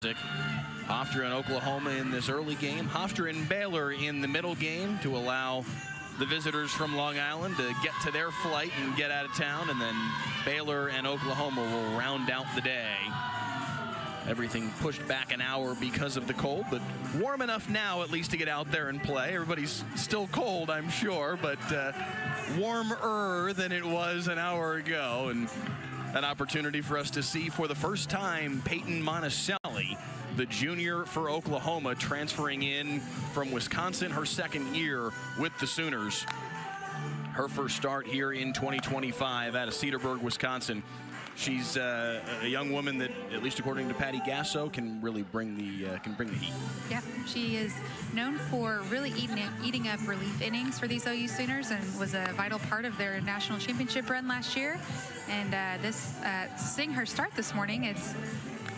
Hofstra and Oklahoma in this early game. Hofstra and Baylor in the middle game to allow the visitors from Long Island to get to their flight and get out of town. And then Baylor and Oklahoma will round out the day. Everything pushed back an hour because of the cold, but warm enough now at least to get out there and play. Everybody's still cold, I'm sure, but warmer than it was an hour ago. And an opportunity for us to see for the first time Peyton Monticelli, the junior for Oklahoma, transferring in from Wisconsin, her second year with the Sooners. Her first start here in 2025 out of Cedarburg, Wisconsin. She's a young woman that, at least according to Patty Gasso, can really bring the heat. Yeah, she is known for really eating up relief innings for these OU Sooners, and was a vital part of their national championship run last year. And seeing her start this morning, it's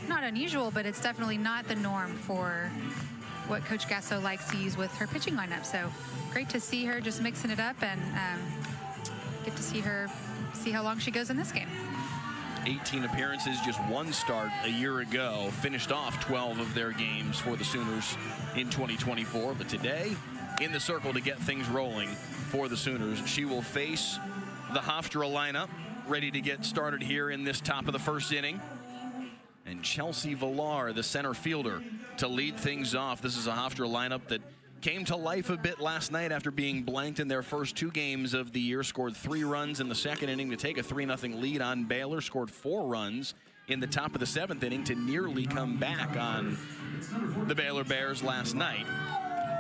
not unusual, but it's definitely not the norm for what Coach Gasso likes to use with her pitching lineup. So great to see her just mixing it up, and get to see how long she goes in this game. 18 appearances, just one start a year ago. Finished off 12 of their games for the Sooners in 2024. But today, in the circle to get things rolling for the Sooners, she will face the Hofstra lineup, ready to get started here in this top of the first inning. And Chelsea Villar, the center fielder, to lead things off. This is a Hofstra lineup that came to life a bit last night after being blanked in their first two games of the year. Scored 3 runs in the second inning to take a 3-0 lead on Baylor. Scored 4 runs in the top of the 7th inning to nearly come back on the Baylor Bears last night.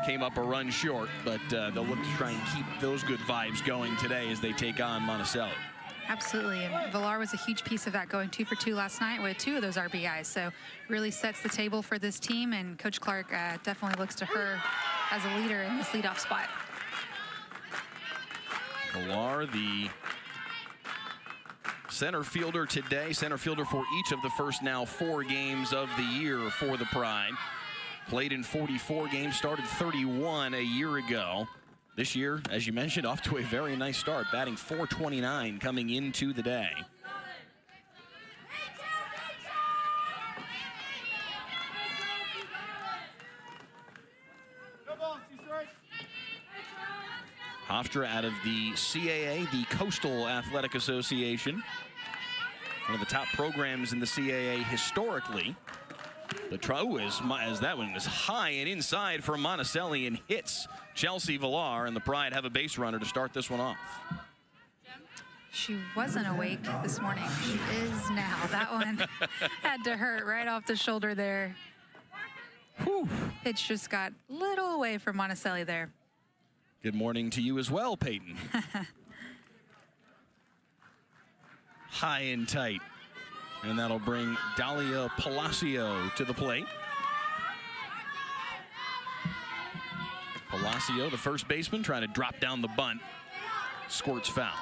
Came up a run short, but they'll look to try and keep those good vibes going today as they take on Monticelli. Absolutely, and Villar was a huge piece of that, going 2 for 2 last night with 2 of those RBIs. So really sets the table for this team, and Coach Clark definitely looks to her as a leader in this leadoff spot. Villar, the center fielder today, center fielder for each of the first now 4 games of the year for the Pride. Played in 44 games, started 31 a year ago. This year, as you mentioned, off to a very nice start, batting .429 coming into the day. Hofstra out of the CAA, the Coastal Athletic Association. One of the top programs in the CAA historically. The throw as that one is high and inside for Monticelli and hits Chelsea Villar, and the Pride have a base runner to start this one off. She wasn't awake this morning. She is now. That one had to hurt right off the shoulder there. Whew. Pitch just got a little away from Monticelli there. Good morning to you as well, Peyton. High and tight. And that'll bring Dalia Palacio to the plate. Palacio, the first baseman, trying to drop down the bunt. Squirts foul.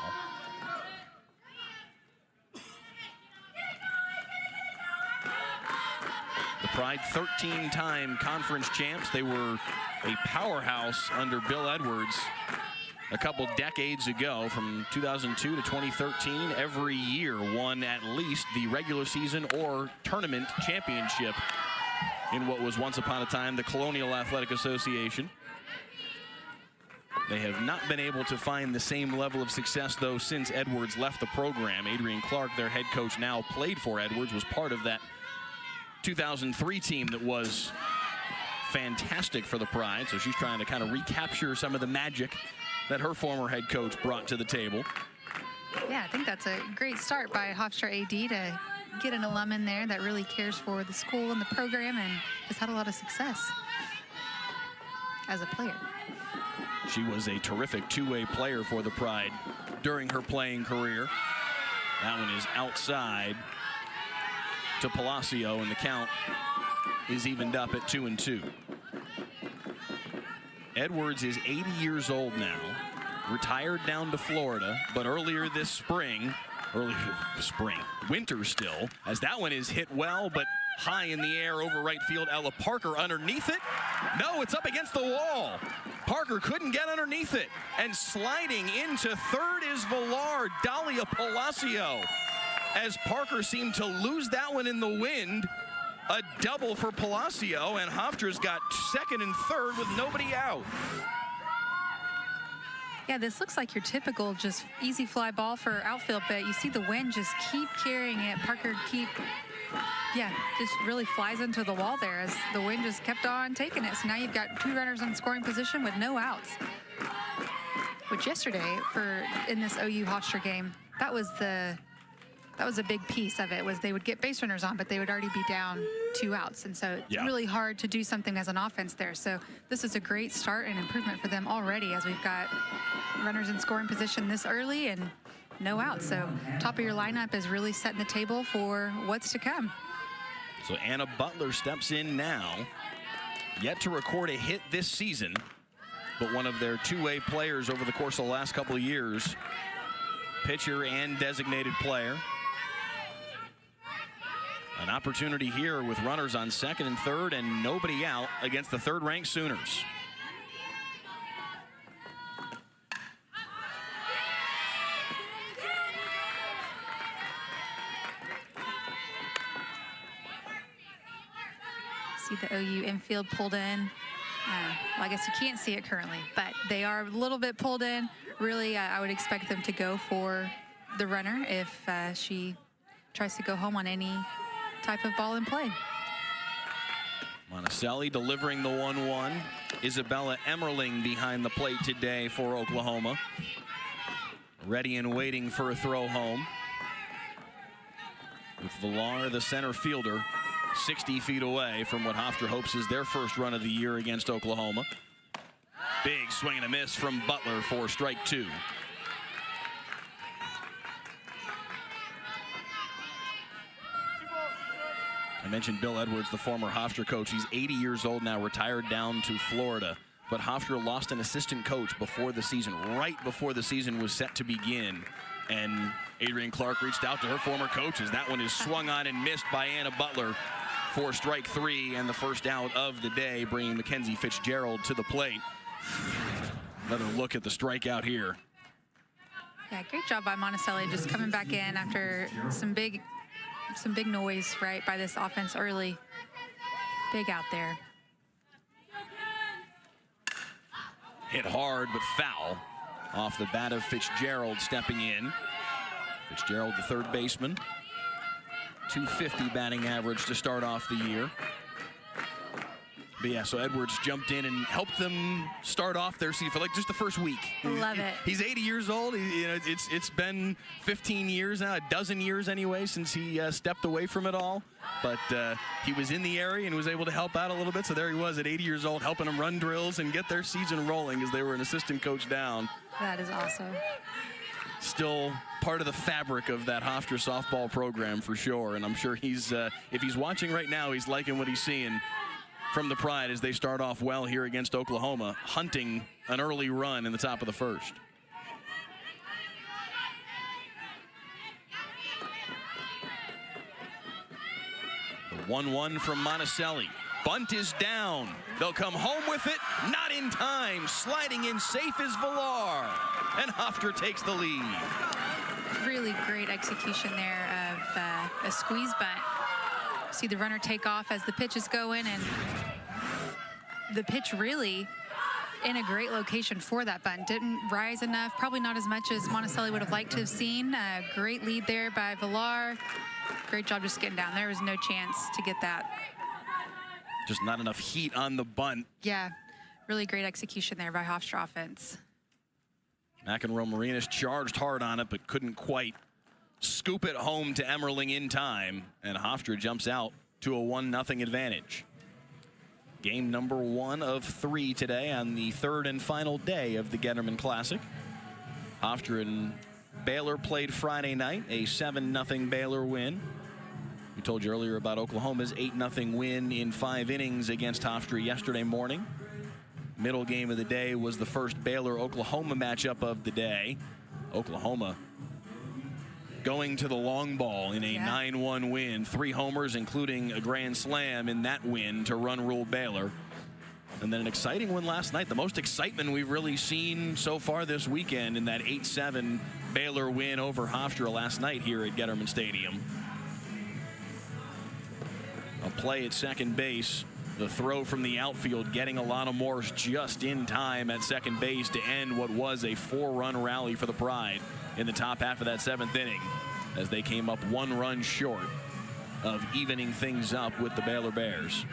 The Pride, 13-time conference champs. They were a powerhouse under Bill Edwards a couple decades ago. From 2002 to 2013, every year won at least the regular season or tournament championship in what was once upon a time the Colonial Athletic Association. They have not been able to find the same level of success, though, since Edwards left the program. Adrian Clark, their head coach, now played for Edwards, was part of that 2003 team that was fantastic for the Pride. So she's trying to kind of recapture some of the magic that her former head coach brought to the table. Yeah, I think that's a great start by Hofstra AD to get an alum in there that really cares for the school and the program and has had a lot of success as a player. She was a terrific two-way player for the Pride during her playing career. That one is outside to Palacio, and the count is evened up at 2-2. Edwards is 80 years old now, retired down to Florida, but earlier this spring, winter still, as that one is hit well, but high in the air over right field. Ella Parker underneath it. No, it's up against the wall. Parker couldn't get underneath it. And sliding into third is Villar, Dalia Palacio. As Parker seemed to lose that one in the wind, A double for Palacio, and Hofstra's got second and third with nobody out. Yeah, this looks like your typical just easy fly ball for outfield, but you see the wind just keep carrying it. Parker just really flies into the wall there as the wind just kept on taking it. So now you've got 2 runners in scoring position with no outs. Which yesterday in this OU Hofstra game, that was a big piece of it, was they would get base runners on, but they would already be down 2 outs. And so it's really hard to do something as an offense there. So this is a great start and improvement for them already, as we've got runners in scoring position this early and no outs. So top of your lineup is really setting the table for what's to come. So Anna Butler steps in now, yet to record a hit this season, but one of their two-way players over the course of the last couple of years, pitcher and designated player. An opportunity here with runners on second and third and nobody out against the third-ranked Sooners. See the OU infield pulled in. Well, I guess you can't see it currently, but they are a little bit pulled in. Really, I would expect them to go for the runner if she tries to go home on any type of ball in play. Monticelli delivering the 1-1. Isabella Emmerling behind the plate today for Oklahoma. Ready and waiting for a throw home. With Villar, the center fielder, 60 feet away from what Hofstra hopes is their first run of the year against Oklahoma. Big swing and a miss from Butler for strike 2. I mentioned Bill Edwards, the former Hofstra coach. He's 80 years old now, retired down to Florida. But Hofstra lost an assistant coach before the season, right before the season was set to begin. And Adrian Clark reached out to her former coaches. That one is swung on and missed by Anna Butler for strike 3 and the first out of the day, bringing Mackenzie Fitzgerald to the plate. Another look at the strikeout here. Yeah, great job by Monticelli just coming back in after some big noise, right, by this offense early. Big out there. Hit hard, but foul off the bat of Fitzgerald stepping in. Fitzgerald, the third baseman. .250 batting average to start off the year. But yeah, so Edwards jumped in and helped them start off their season for like just the first week. Love it. He's 80 years old. It's been 15 years now, a dozen years anyway, since he stepped away from it all. But he was in the area and was able to help out a little bit. So there he was at 80 years old, helping them run drills and get their season rolling as they were an assistant coach down. That is awesome. Still part of the fabric of that Hofstra softball program for sure. And I'm sure he's, if he's watching right now, he's liking what he's seeing from the Pride as they start off well here against Oklahoma, hunting an early run in the top of the first. The 1-1 from Monticelli. Bunt is down. They'll come home with it. Not in time. Sliding in safe is Villar. And Hofstra takes the lead. Really great execution there of a squeeze bunt. See the runner take off as the pitch is going, and the pitch really in a great location for that bunt. Didn't rise enough, probably not as much as Monticelli would have liked to have seen. Great lead there by Villar. Great job just getting down. There was no chance to get that. Just not enough heat on the bunt. Yeah, really great execution there by Hofstra offense. McEnroe Marinas charged hard on it, but couldn't quite scoop it home to Emmerling in time, and Hofstra jumps out to a 1-0 advantage. Game number 1 of 3 today on the third and final day of the Getterman Classic. Hofstra and Baylor played Friday night, a 7-0 Baylor win. We told you earlier about Oklahoma's 8-0 win in 5 innings against Hofstra yesterday morning. Middle game of the day was the first Baylor-Oklahoma matchup of the day. Oklahoma going to the long ball in a 9-1 win. 3 homers, including a grand slam in that win to run rule Baylor. And then an exciting one last night. The most excitement we've really seen so far this weekend in that 8-7 Baylor win over Hofstra last night here at Getterman Stadium. A play at second base. The throw from the outfield getting Alana Morse just in time at second base to end what was a 4-run rally for the Pride in the top half of that 7th inning, as they came up 1 run short of evening things up with the Baylor Bears.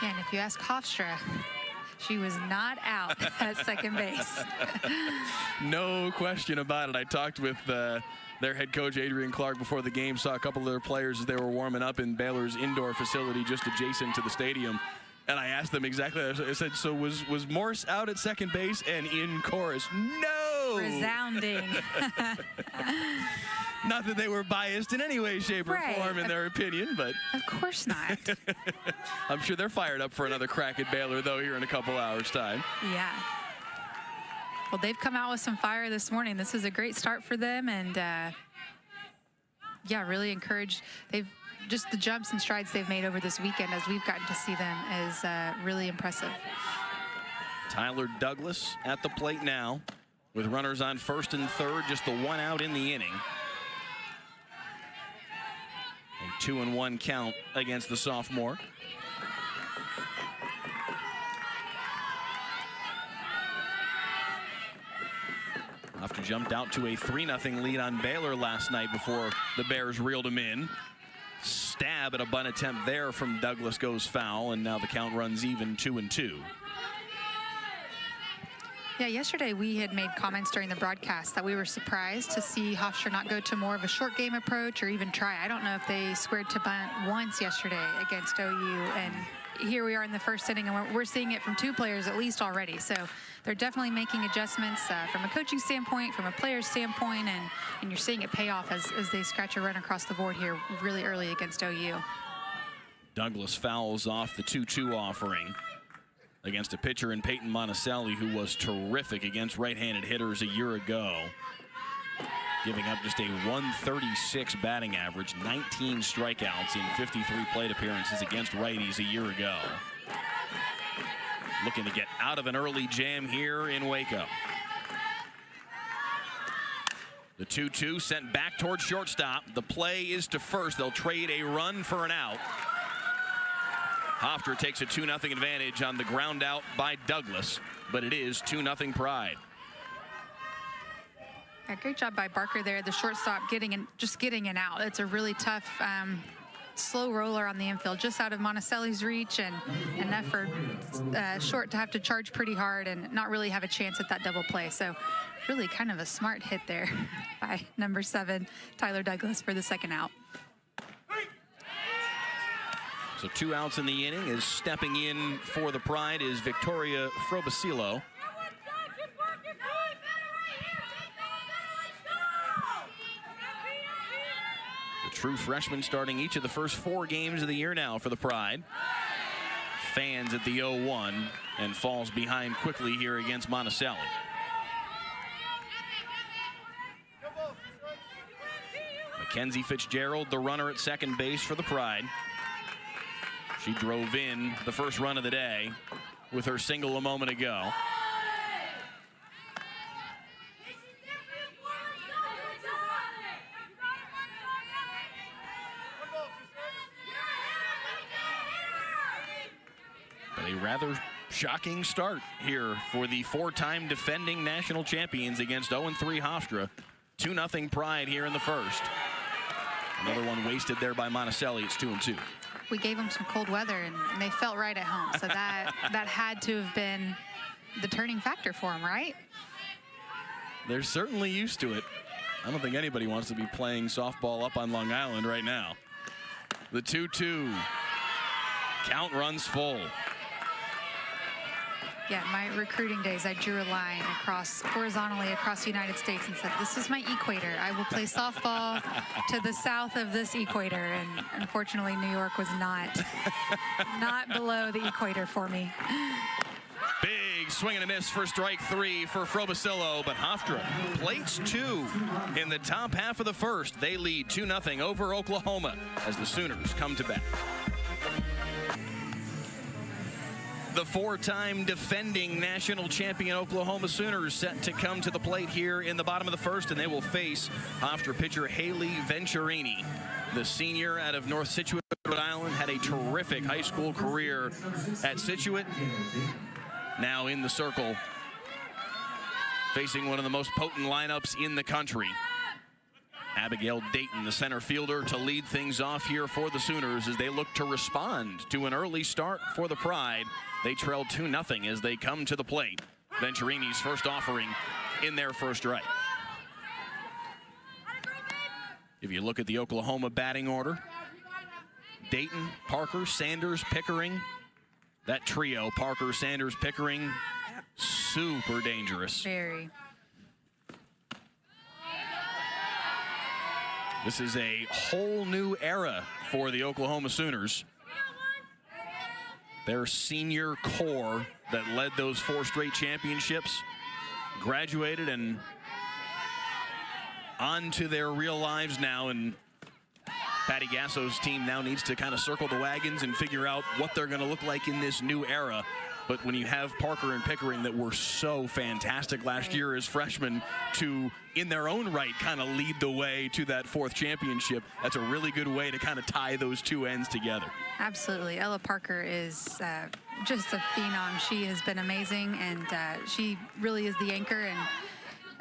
Yeah, and if you ask Hofstra, she was not out at second base. No question about it. I talked with their head coach, Adrian Clark, before the game, saw a couple of their players as they were warming up in Baylor's indoor facility just adjacent to the stadium. And I asked them exactly, I said, so was Morse out at second base? And in chorus, no! Resounding. Not that they were biased in any way, shape, or form in their opinion, but... Of course not. I'm sure they're fired up for another crack at Baylor, though, here in a couple hours' time. Yeah. Well, they've come out with some fire this morning. This is a great start for them, and yeah, really encouraged. They've just the jumps and strides they've made over this weekend as we've gotten to see them is really impressive. Tyler Douglas at the plate now with runners on first and third, just the 1 out in the inning. A 2-1 count against the sophomore. Hofstra jumped out to a 3-0 lead on Baylor last night before the Bears reeled him in. Stab at a bunt attempt there from Douglas goes foul, and now the count runs even 2-2. Yeah, yesterday we had made comments during the broadcast that we were surprised to see Hofstra not go to more of a short game approach or even try. I don't know if they squared to bunt once yesterday against OU, and here we are in the first inning, and we're seeing it from 2 players at least already. So they're definitely making adjustments from a coaching standpoint, from a player's standpoint, and you're seeing it pay off as they scratch a run across the board here really early against OU. Douglas fouls off the 2-2 offering against a pitcher in Peyton Monticelli, who was terrific against right-handed hitters a year ago, giving up just a 136 batting average, 19 strikeouts in 53 plate appearances against righties a year ago. Looking to get out of an early jam here in Waco. The 2-2 sent back towards shortstop. The play is to first. They'll trade a run for an out. Hofstra takes a 2-0 advantage on the ground out by Douglas, but it is 2-0 Pride. Yeah, great job by Barker there, the shortstop getting an out. It's a really tough, slow roller on the infield, just out of Monticelli's reach, and enough for Short to have to charge pretty hard and not really have a chance at that double play. So really kind of a smart hit there by number 7, Tyler Douglas, for the second out. So 2 outs in the inning. Is stepping in for the Pride is Victoria Frobacillo. The true freshman starting each of the first 4 games of the year now for the Pride. Fans at the 0-1 and falls behind quickly here against Monticelli. Mackenzie Fitzgerald, the runner at second base for the Pride. She drove in the first run of the day with her single a moment ago. But a rather shocking start here for the 4-time defending national champions against 0-3 Hofstra. 2-0 Pride here in the first. Another one wasted there by Monticelli. It's 2-2. We gave them some cold weather, and they felt right at home. So that had to have been the turning factor for them, right? They're certainly used to it. I don't think anybody wants to be playing softball up on Long Island right now. The 2-2. Count runs full. Yeah, my recruiting days, I drew a line horizontally across the United States and said, this is my equator. I will play softball to the south of this equator. And unfortunately, New York was not below the equator for me. Big swing and a miss for strike 3 for Frobacillo, but Hofstra plates 2 in the top half of the first. They lead 2-0 over Oklahoma as the Sooners come to bat. The 4-time defending national champion Oklahoma Sooners set to come to the plate here in the bottom of the first, and they will face Hofstra pitcher Haley Venturini. the senior out of North Scituate, Rhode Island, had a terrific high school career at Scituate. Now in the circle, facing one of the most potent lineups in the country. Abigail Dayton, the center fielder, to lead things off here for the Sooners as they look to respond to an early start for the Pride. They trail 2-0 as they come to the plate. Venturini's first offering in their first right. If you look at the Oklahoma batting order, Dayton, Parker, Sanders, Pickering. That trio, Parker, Sanders, Pickering, super dangerous. Very. This is a whole new era for the Oklahoma Sooners. Their senior core that led those 4 straight championships graduated and on to their real lives now, and Patty Gasso's team now needs to kind of circle the wagons and figure out what they're going to look like in this new era. But when you have Parker and Pickering that were so fantastic last year as freshmen to, in their own right, kind of lead the way to that 4th championship, that's a really good way to kind of tie those two ends together. Absolutely. Ella Parker is just a phenom. She has been amazing, and she really is the anchor. And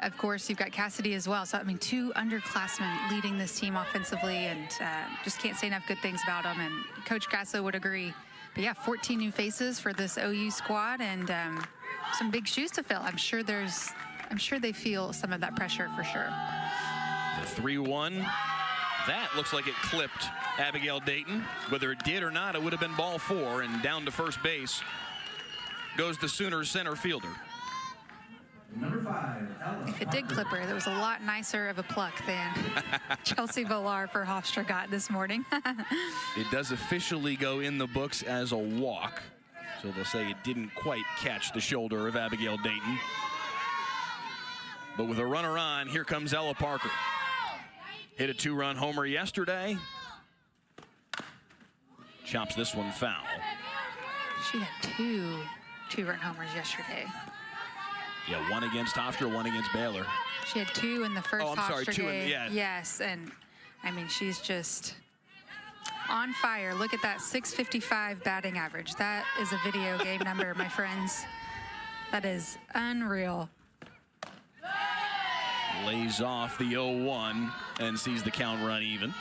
of course, you've got Cassidy as well. So, I mean, 2 underclassmen leading this team offensively, and just can't say enough good things about them. And Coach Gasso would agree. But yeah, 14 new faces for this OU squad, and some big shoes to fill. I'm sure they feel some of that pressure for sure. The 3-1, that looks like it clipped Abigail Dayton. Whether it did or not, it would have been ball 4, and down to first base goes the Sooners center fielder. Number 5, Ella. If it did clip her, that was a lot nicer of a pluck than Chelsea Villar for Hofstra got this morning. It does officially go in the books as a walk, so they'll say it didn't quite catch the shoulder of Abigail Dayton. But with a runner on, here comes Ella Parker. Hit a 2-run homer yesterday. Chops this one foul. She had 2 2-run homers yesterday. Yeah, 1 against Hofstra, 1 against Baylor. She had 2 in the first Hofstra game. Yeah. Yes, and I mean, she's just on fire. Look at that 655 batting average. That is a video game number, my friends. That is unreal. Lays off the 0-1 and sees the count run even.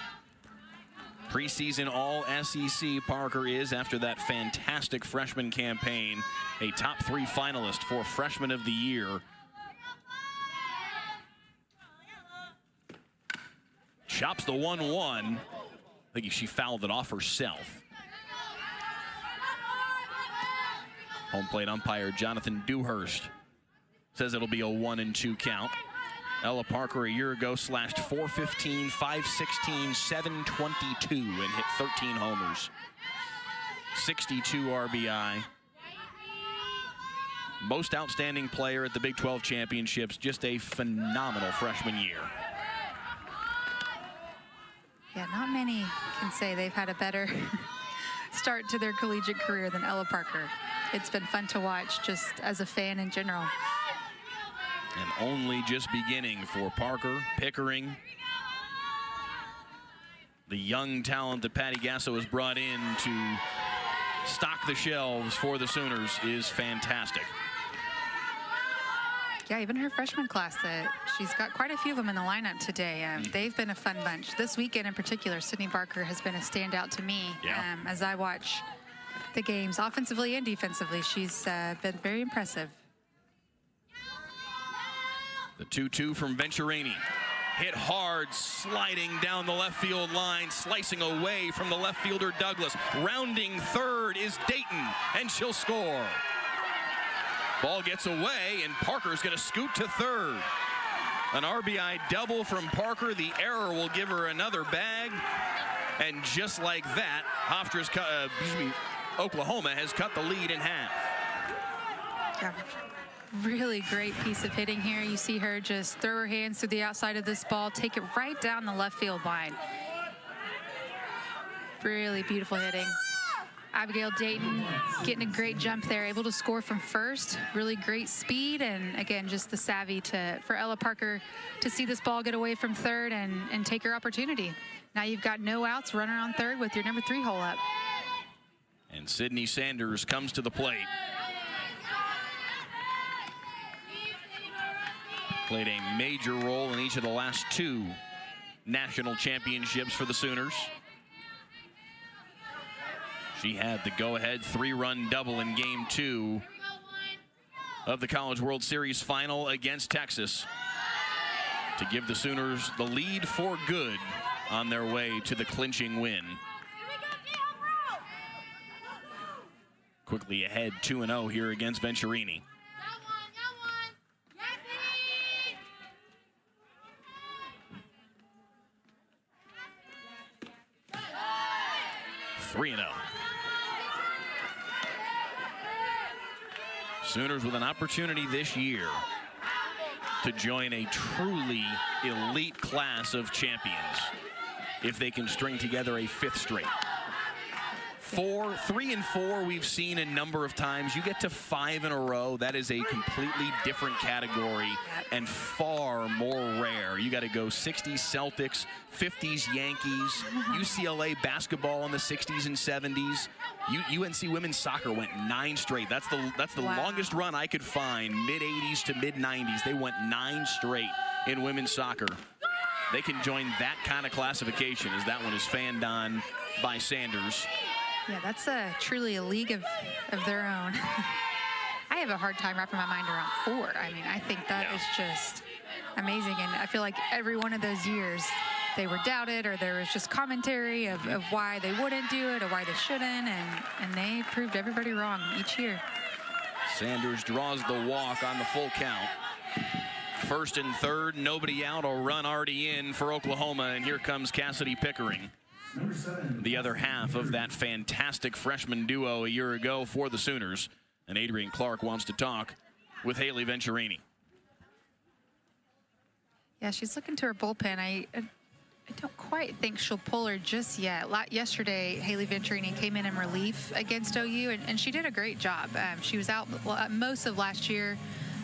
Preseason All-SEC Parker is, after that fantastic freshman campaign, a top 3 finalist for Freshman of the Year. Chops the 1-1. I think she fouled it off herself. Home plate umpire Jonathan Dewhurst says it'll be a 1-2 count. Ella Parker a year ago slashed .415, .516, .722 and hit 13 homers. 62 RBI. Most outstanding player at the Big 12 championships. Just a phenomenal freshman year. Yeah, not many can say they've had a better start to their collegiate career than Ella Parker. It's been fun to watch just as a fan in general. And only just beginning for Parker, Pickering. The young talent that Patty Gasso has brought in to stock the shelves for the Sooners is fantastic. Yeah, even her freshman class, she's got quite a few of them in the lineup today. They've been a fun bunch. This weekend in particular, Sydney Barker has been a standout to me as I watch the games offensively and defensively. She's been very impressive. The 2-2 from Venturini. Hit hard, sliding down the left field line, slicing away from the left fielder Douglas. Rounding third is Dayton, and she'll score. Ball gets away, and Parker's going to scoot to third. An RBI double from Parker. The error will give her another bag. And just like that, Oklahoma has cut the lead in half. Yeah. Really great piece of hitting here. You see her just throw her hands through the outside of this ball, take it right down the left field line. Really beautiful hitting. Abigail Dayton getting a great jump there, able to score from first. Really great speed, and again, just the savvy for Ella Parker to see this ball get away from third and take her opportunity. Now you've got no outs, runner on third with your number 3 hole up. And Sydney Sanders comes to the plate. Played a major role in each of the last 2 national championships for the Sooners. She had the go-ahead 3-run double in Game 2 of the College World Series final against Texas to give the Sooners the lead for good on their way to the clinching win. Quickly ahead 2-0 here against Venturini. 3-0. Sooners with an opportunity this year to join a truly elite class of champions if they can string together a 5th straight. 3 and 4 we've seen a number of times. You get to 5 in a row, that is a completely different category and far more rare. You got to go 60s Celtics, 50s Yankees, UCLA basketball in the 60s and 70s. UNC women's soccer went 9 straight. That's the longest run I could find. Mid-80s to mid-90s, they went 9 straight in women's soccer. They can join that kind of classification as that one is fanned on by Sanders. Yeah, that's truly a league of their own. I have a hard time wrapping my mind around 4. I mean, I think that is just amazing. And I feel like every one of those years they were doubted, or there was just commentary of why they wouldn't do it or why they shouldn't. And they proved everybody wrong each year. Sanders draws the walk on the full count. 1st and 3rd, nobody out, a run already in for Oklahoma. And here comes Cassidy Pickering, the other half of that fantastic freshman duo a year ago for the Sooners. And Adrian Clark wants to talk with Haley Venturini. Yeah, she's looking to her bullpen. I don't quite think she'll pull her just yet. Yesterday, Haley Venturini came in relief against OU, and she did a great job. She was out most of last year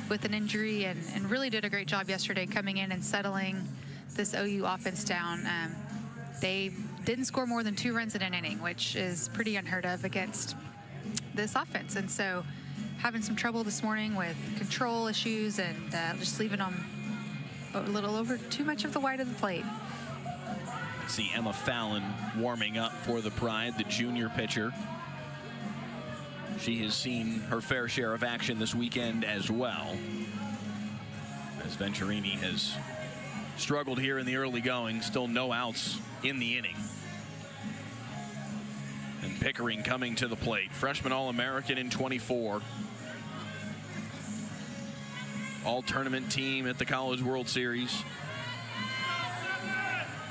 with an injury and really did a great job yesterday coming in and settling this OU offense down. They didn't score more than 2 runs in an inning, which is pretty unheard of against this offense. And so having some trouble this morning with control issues and just leaving them a little over too much of the wide of the plate. See Emma Fallon warming up for the Pride, the junior pitcher. She has seen her fair share of action this weekend as well, as Venturini has struggled here in the early going. Still no outs in the inning. And Pickering coming to the plate. Freshman All-American in 24. All-tournament team at the College World Series.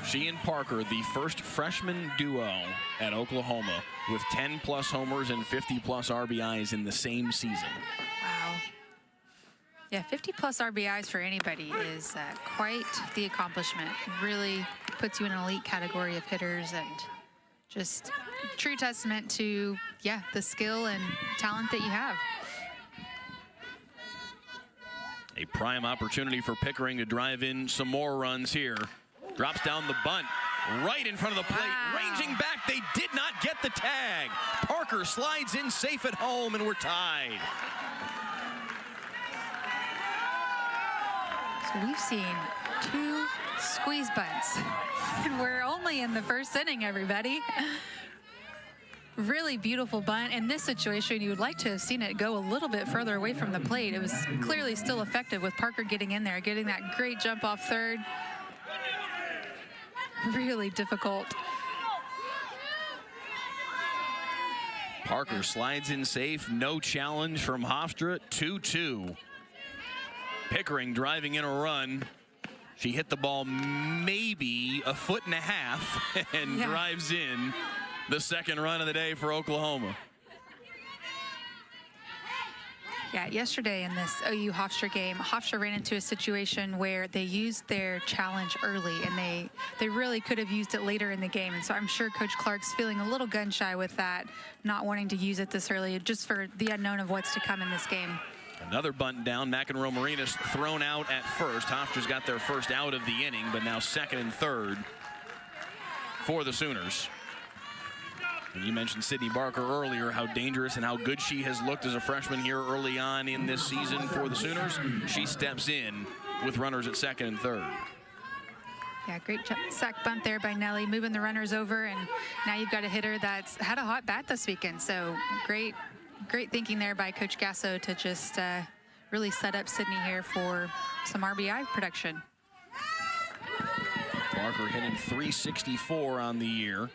She and Parker, the first freshman duo at Oklahoma with 10-plus homers and 50-plus RBIs in the same season. Wow. Yeah, 50-plus RBIs for anybody is quite the accomplishment. It really puts you in an elite category of hitters, and just true testament to, the skill and talent that you have. A prime opportunity for Pickering to drive in some more runs here. Drops down the bunt right in front of the plate. Wow. Ranging back, they did not get the tag. Parker slides in safe at home, and we're tied. So we've seen 2 squeeze bunts, and we're only in the 1st inning, everybody. Really beautiful bunt. In this situation, you would like to have seen it go a little bit further away from the plate. It was clearly still effective with Parker getting in there, getting that great jump off third. Really difficult. Parker slides in safe, no challenge from Hofstra, 2-2. Pickering driving in a run. She hit the ball maybe a foot and a half and drives in the 2nd run of the day for Oklahoma. Yeah, yesterday in this OU Hofstra game, Hofstra ran into a situation where they used their challenge early, and they really could have used it later in the game. And so I'm sure Coach Clark's feeling a little gun shy with that, not wanting to use it this early, just for the unknown of what's to come in this game. Another bunt down. McEnroe Marinas thrown out at first. Hofstra's got their first out of the inning, but now second and third for the Sooners. And you mentioned Sydney Barker earlier, how dangerous and how good she has looked as a freshman here early on in this season for the Sooners. She steps in with runners at second and third. Yeah, great sack bunt there by Nelly, moving the runners over, and now you've got a hitter that's had a hot bat this weekend. So great thinking there by Coach Gasso to just really set up Sydney here for some RBI production. Barker hitting .364 on the year.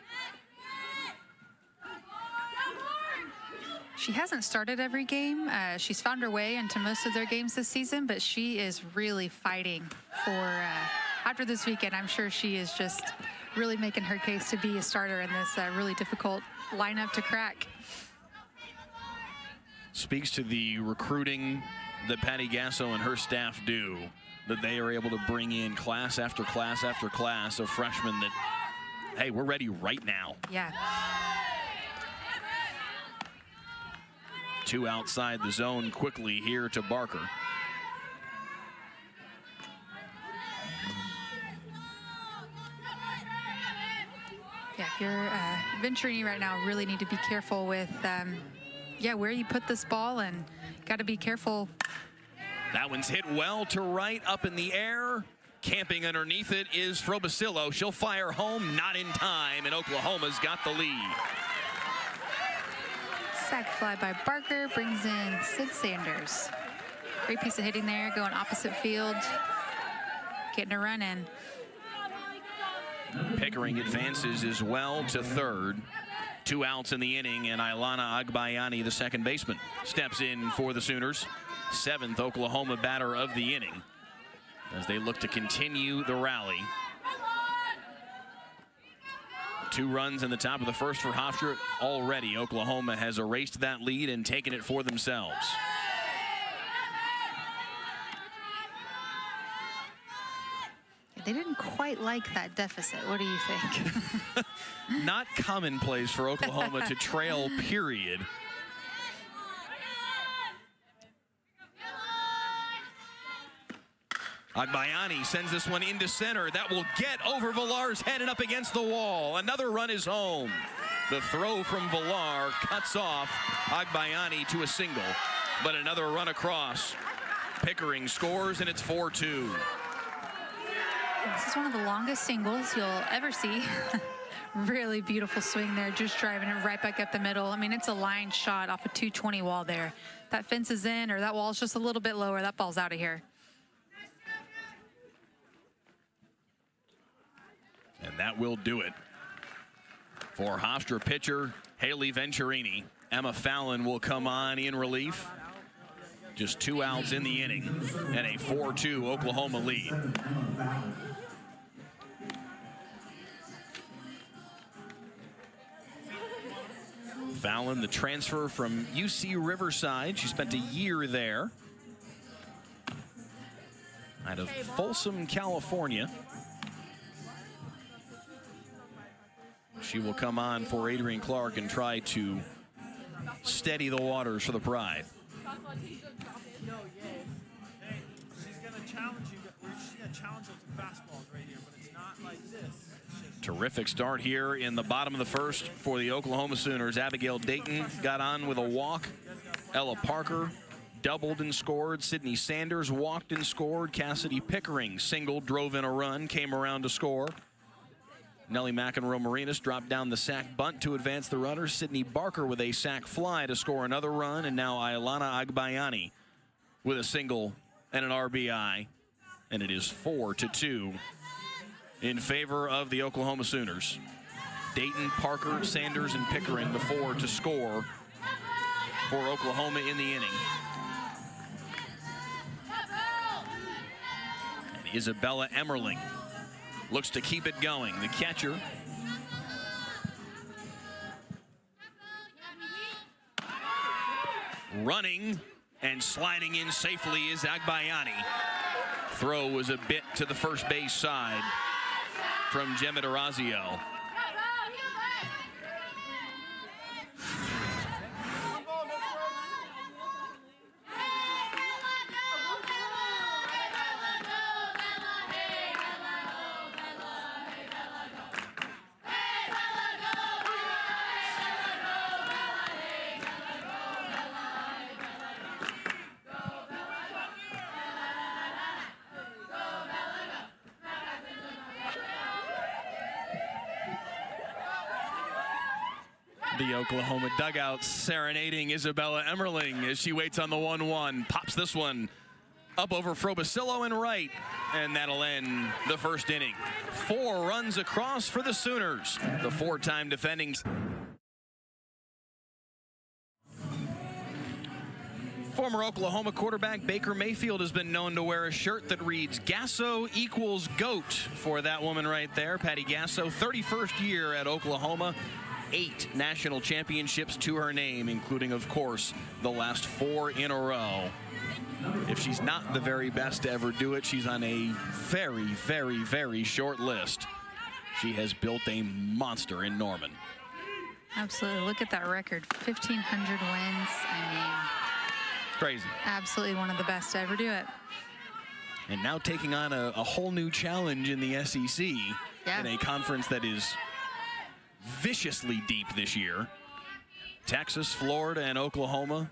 She hasn't started every game. She's found her way into most of their games this season, but she is really fighting for, after this weekend, I'm sure she is just really making her case to be a starter in this really difficult lineup to crack. Speaks to the recruiting that Patty Gasso and her staff do, that they are able to bring in class after class after class of freshmen that, hey, we're ready right now. Yeah. Two outside the zone quickly here to Barker. Yeah, if you're venturing right now, really need to be careful with, where you put this ball, and got to be careful. That one's hit well to right, up in the air. Camping underneath it is Frobacillo. She'll fire home, not in time, and Oklahoma's got the lead. Sack fly by Barker brings in Sid Sanders. Great piece of hitting there, going opposite field, getting a run in. Pickering advances as well to third. 2 outs in the inning, and Ailana Agbayani, the second baseman, steps in for the Sooners. 7th Oklahoma batter of the inning as they look to continue the rally. 2 runs in the top of the first for Hofstra. Already, Oklahoma has erased that lead and taken it for themselves. They didn't quite like that deficit. What do you think? Not commonplace for Oklahoma to trail, period. Agbayani sends this one into center. That will get over Villar's head and up against the wall. Another run is home. The throw from Villar cuts off Agbayani to a single, but another run across. Pickering scores, and it's 4-2. This is one of the longest singles you'll ever see. Really beautiful swing there, just driving it right back up the middle. I mean, it's a line shot off a 220 wall there. That fence is in, or that wall's just a little bit lower. That ball's out of here. And that will do it for Hofstra pitcher Haley Venturini. Emma Fallon will come on in relief. Just 2 outs in the inning and a 4-2 Oklahoma lead. Fallon, the transfer from UC Riverside. She spent a year there out of Folsom, California. She will come on for Adrian Clark and try to steady the waters for the Pride. She's going to challenge you. She's going to challenge those fastballs right here, but it's not like this. Terrific start here in the bottom of the first for the Oklahoma Sooners. Abigail Dayton got on with a walk. Ella Parker doubled and scored. Sydney Sanders walked and scored. Cassidy Pickering singled, drove in a run, came around to score. Nellie McEnroe Marinas dropped down the sack bunt to advance the runners. Sydney Barker with a sack fly to score another run. And now Ailana Agbayani with a single and an RBI. And it is 4-2 in favor of the Oklahoma Sooners. Dayton, Parker, Sanders, and Pickering, the 4 to score for Oklahoma in the inning. And Isabella Emmerling looks to keep it going. The catcher. Running And sliding in safely is Agbayani. Throw was a bit to the first base side from Gemma D'Orazio. The Oklahoma dugout serenading Isabella Emmerling as she waits on the 1-1. Pops this one up over Frobiscillo and right, and that'll end the first inning. 4 runs across for the Sooners. The 4-time defending. Former Oklahoma quarterback Baker Mayfield has been known to wear a shirt that reads Gasso equals GOAT for that woman right there, Patty Gasso. 31st year at Oklahoma. 8 national championships to her name, including, of course, the last 4 in a row. If she's not the very best to ever do it, she's on a very, very, very short list. She has built a monster in Norman. Absolutely. Look at that record. 1,500 wins. I mean, crazy. Absolutely one of the best to ever do it. And now taking on a whole new challenge in the SEC in a conference that is viciously deep this year. Texas, Florida, and Oklahoma,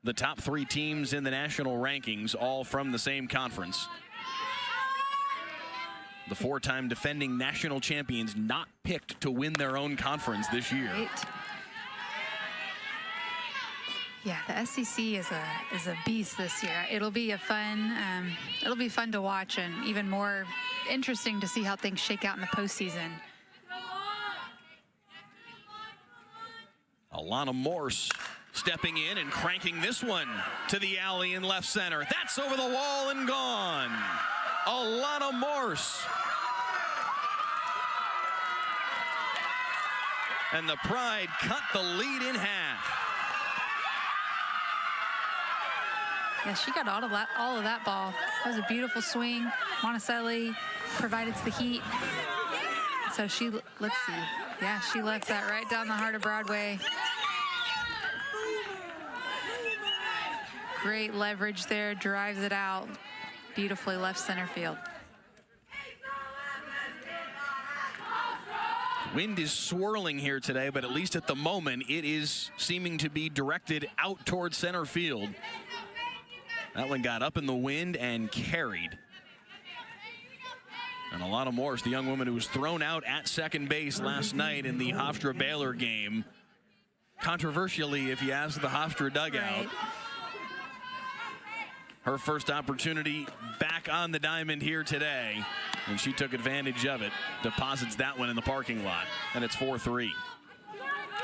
the top 3 teams in the national rankings, all from the same conference. The 4-time defending national champions not picked to win their own conference this year. Right. Yeah, the SEC is a beast this year. It'll be fun to watch, and even more interesting to see how things shake out in the postseason. Alana Morse stepping in and cranking this one to the alley in left center. That's over the wall and gone. Alana Morse. And the Pride cut the lead in half. Yeah, she got all of that ball. That was a beautiful swing. Monticelli provided the heat. So she, let's see. Yeah, she left that right down the heart of Broadway. Great leverage there, drives it out beautifully left center field. Wind is swirling here today, but at least at the moment, it is seeming to be directed out towards center field. That one got up in the wind and carried. And Alana Morse, the young woman who was thrown out at second base last night in the Hofstra Baylor game. Controversially, if you ask the Hofstra dugout. Right. Her first opportunity back on the diamond here today, and she took advantage of it. Deposits that one in the parking lot, and it's 4-3.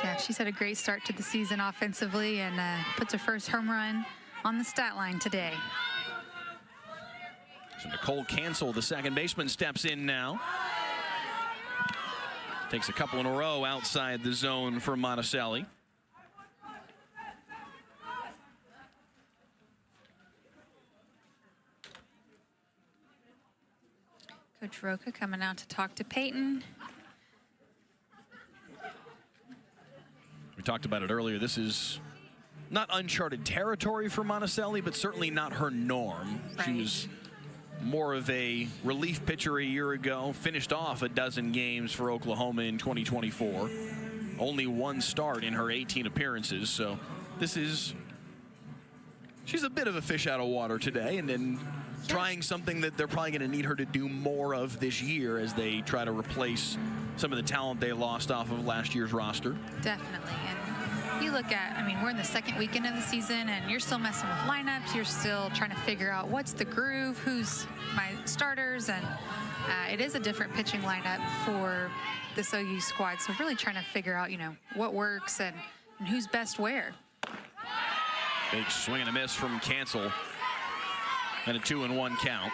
Yeah, she's had a great start to the season offensively, and puts her first home run on the stat line today. So Nicole Cancel, the second baseman, steps in now. Takes a couple in a row outside the zone for Monticelli. Coach Roca coming out to talk to Peyton. We talked about it earlier. This is not uncharted territory for Monticelli, but certainly not her norm. Right. She was more of a relief pitcher a year ago, finished off a dozen games for Oklahoma in 2024. Only 1 start in her 18 appearances, so she's a bit of a fish out of water today, and then trying something that they're probably going to need her to do more of this year as they try to replace some of the talent they lost off of last year's roster. Definitely. And you look at, I mean, we're in the second weekend of the season, and you're still messing with lineups. You're still trying to figure out what's the groove, who's my starters, and it is a different pitching lineup for this OU squad. So really trying to figure out, you know, what works and who's best where. Big swing and a miss from Cancel. And a 2-1 count.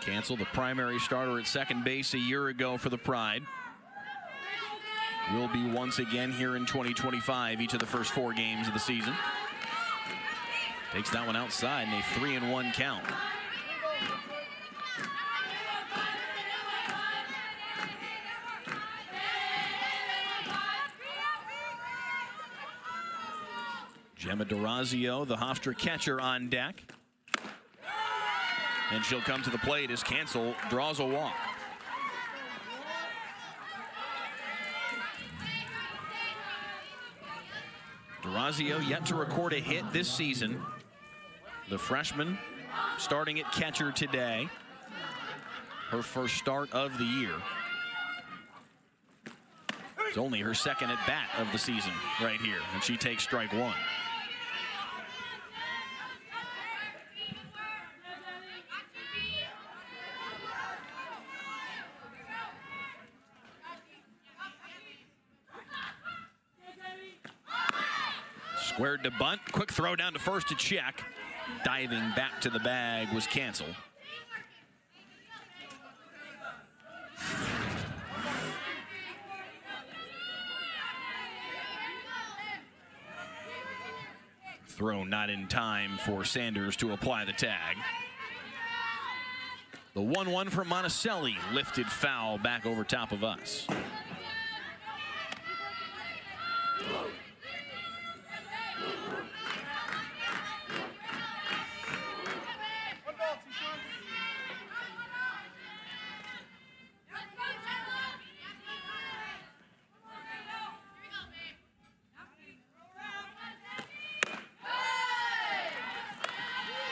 Cancel, the primary starter at second base a year ago for the Pride. will be once again here in 2025, each of the first 4 games of the season. Takes that one outside, and a 3-1 count. Gemma D'Orazio, the Hofstra catcher, on deck. And she'll come to the plate as Cancel draws a walk. D'Orazio yet to record a hit this season. The freshman starting at catcher today. Her first start of the year. It's only her second at bat of the season right here, and she takes strike 1. Squared to bunt, quick throw down to first to check. Diving back to the bag was Cancel. Throw not in time for Sanders to apply the tag. The 1-1 from Monticelli, lifted foul back over top of us.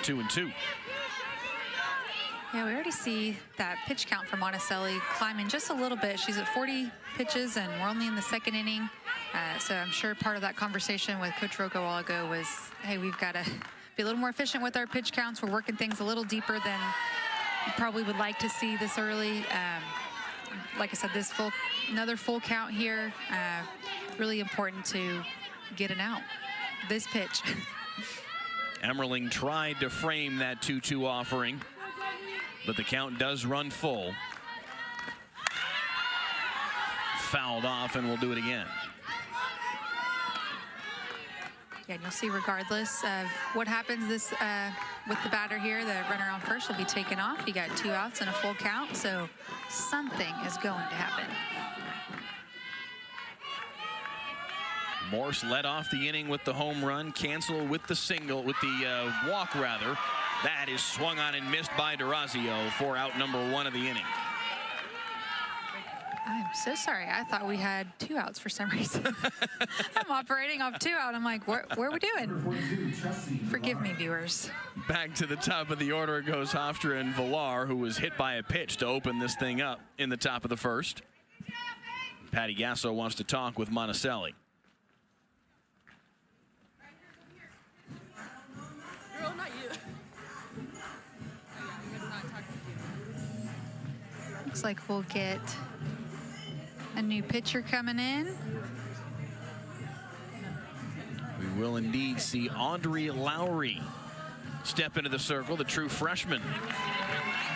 Two and two. Yeah, we already see that pitch count for Monticelli climbing just a little bit. She's at 40 pitches, and we're only in the 2nd inning. So I'm sure part of that conversation with Coach Rocco a while ago was, hey, we've got to be a little more efficient with our pitch counts. We're working things a little deeper than you probably would like to see this early. Like I said, another full count here. Really important to get an out. This pitch. Emmerling tried to frame that 2-2 offering, but the count does run full. Fouled off, and we'll do it again. Yeah, and you'll see regardless of what happens with the batter here, the runner on first will be taken off. You got 2 outs and a full count, so something is going to happen. Morse led off the inning with the home run. Cancel with the walk rather. That is swung on and missed by D'Orazio for out number 1 of the inning. I'm so sorry. I thought we had 2 outs for some reason. I'm operating off 2 out. I'm like, what are we doing? Forgive me, viewers. Back to the top of the order goes Hofstra and Villar, who was hit by a pitch to open this thing up in the top of the 1st. Patty Gasso wants to talk with Monticelli. Looks like we'll get a new pitcher coming in. We will indeed see Audrey Lowry step into the circle. The true freshman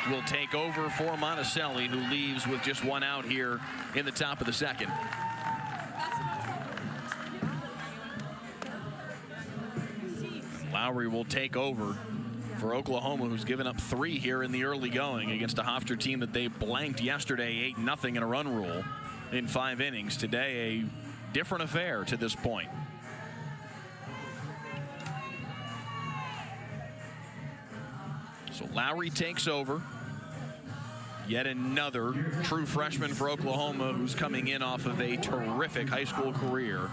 will take over for Monticelli, who leaves with just 1 out here in the top of the 2nd. Lowry will take over for Oklahoma, who's given up 3 here in the early going against a Hofstra team that they blanked yesterday 8-0 in a run rule in 5 innings. Today, a different affair to this point. So Lowry takes over. Yet another true freshman for Oklahoma, who's coming in off of a terrific high school career.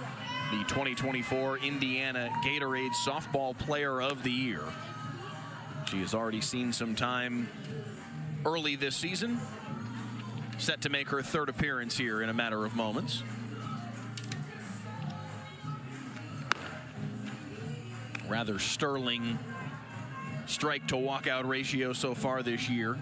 The 2024 Indiana Gatorade Softball Player of the Year. She has already seen some time early this season. Set to make her 3rd appearance here in a matter of moments. Rather sterling strike to walkout ratio so far this year.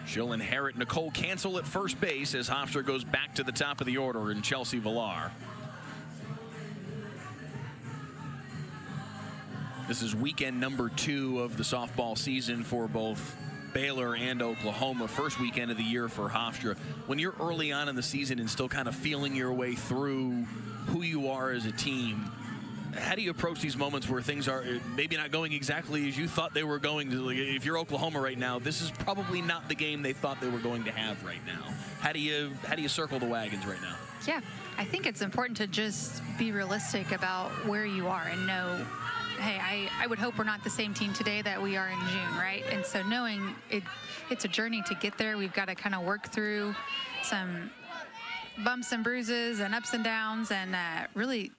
She'll inherit Nicole Cancel at first base as Hofstra goes back to the top of the order in Chelsea Villar. This is weekend number 2 of the softball season for both Baylor and Oklahoma. First weekend of the year for Hofstra. When you're early on in the season and still kind of feeling your way through who you are as a team, how do you approach these moments where things are maybe not going exactly as you thought they were going to? Like, if you're Oklahoma right now, this is probably not the game they thought they were going to have right now. How do you circle the wagons right now? Yeah, I think it's important to just be realistic about where you are and know, hey, I would hope we're not the same team today that we are in June, right? And so knowing it's a journey to get there, we've got to kind of work through some bumps and bruises and ups and downs and really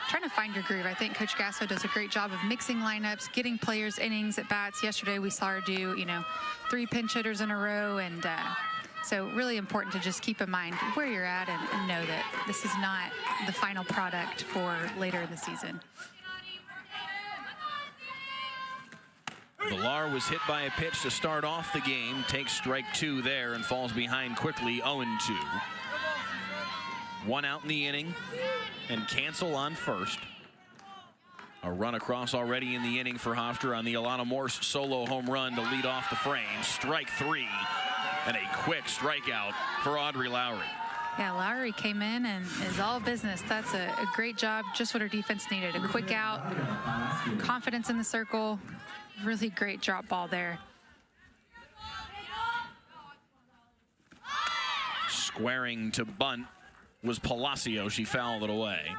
trying to find your groove. I think Coach Gasso does a great job of mixing lineups, getting players innings at bats. Yesterday we saw her do, 3 pinch hitters in a row, and so really important to just keep in mind where you're at and know that this is not the final product for later in the season. Villar was hit by a pitch to start off the game, takes strike 2 there and falls behind quickly, 0-2. 1 out in the inning and cancel on first. A run across already in the inning for Hofstra on the Alana Morse solo home run to lead off the frame. Strike 3 and a quick strikeout for Audrey Lowry. Yeah, Lowry came in and is all business. That's a great job, just what her defense needed. A quick out, confidence in the circle, really great drop ball there. Squaring to bunt was Palacio. She fouled it away.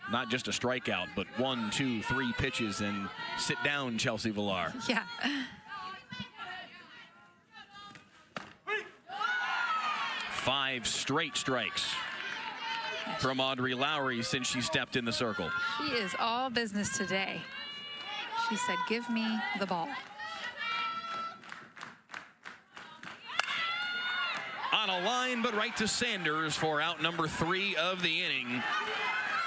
Not just a strikeout, but 1, 2, 3 pitches and sit down, Chelsea Villar. Yeah. 5 straight strikes from Audrey Lowry since she stepped in the circle. She is all business today. She said, give me the ball. On a line, but right to Sanders for out number 3 of the inning.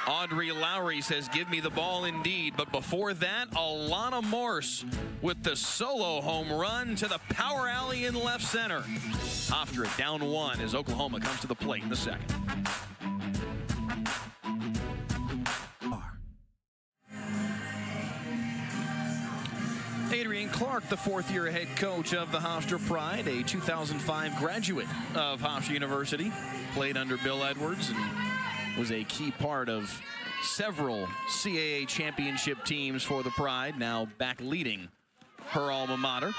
Audrey Lowry says, give me the ball indeed. But before that, Alana Morse with the solo home run to the power alley in left center. Hofstra down 1 as Oklahoma comes to the plate in the second. Adrian Clark, the 4th-year head coach of the Hofstra Pride, a 2005 graduate of Hofstra University, played under Bill Edwards and was a key part of several CAA championship teams for the Pride, now back leading her alma mater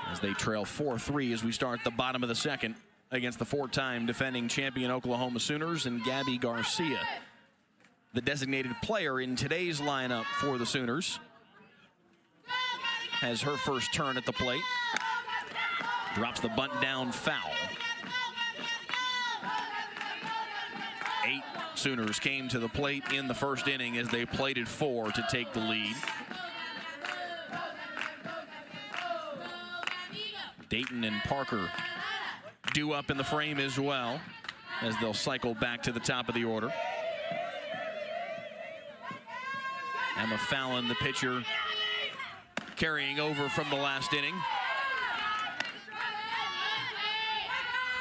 as they trail 4-3 as we start the bottom of the second against the 4-time defending champion Oklahoma Sooners and Gabby Garcia, the designated player in today's lineup for the Sooners. Has her first turn at the plate. Drops the bunt down foul. 8 Sooners came to the plate in the first inning as they plated 4 to take the lead. Dayton and Parker due up in the frame as well as they'll cycle back to the top of the order. Emma Fallon, the pitcher, carrying over from the last inning.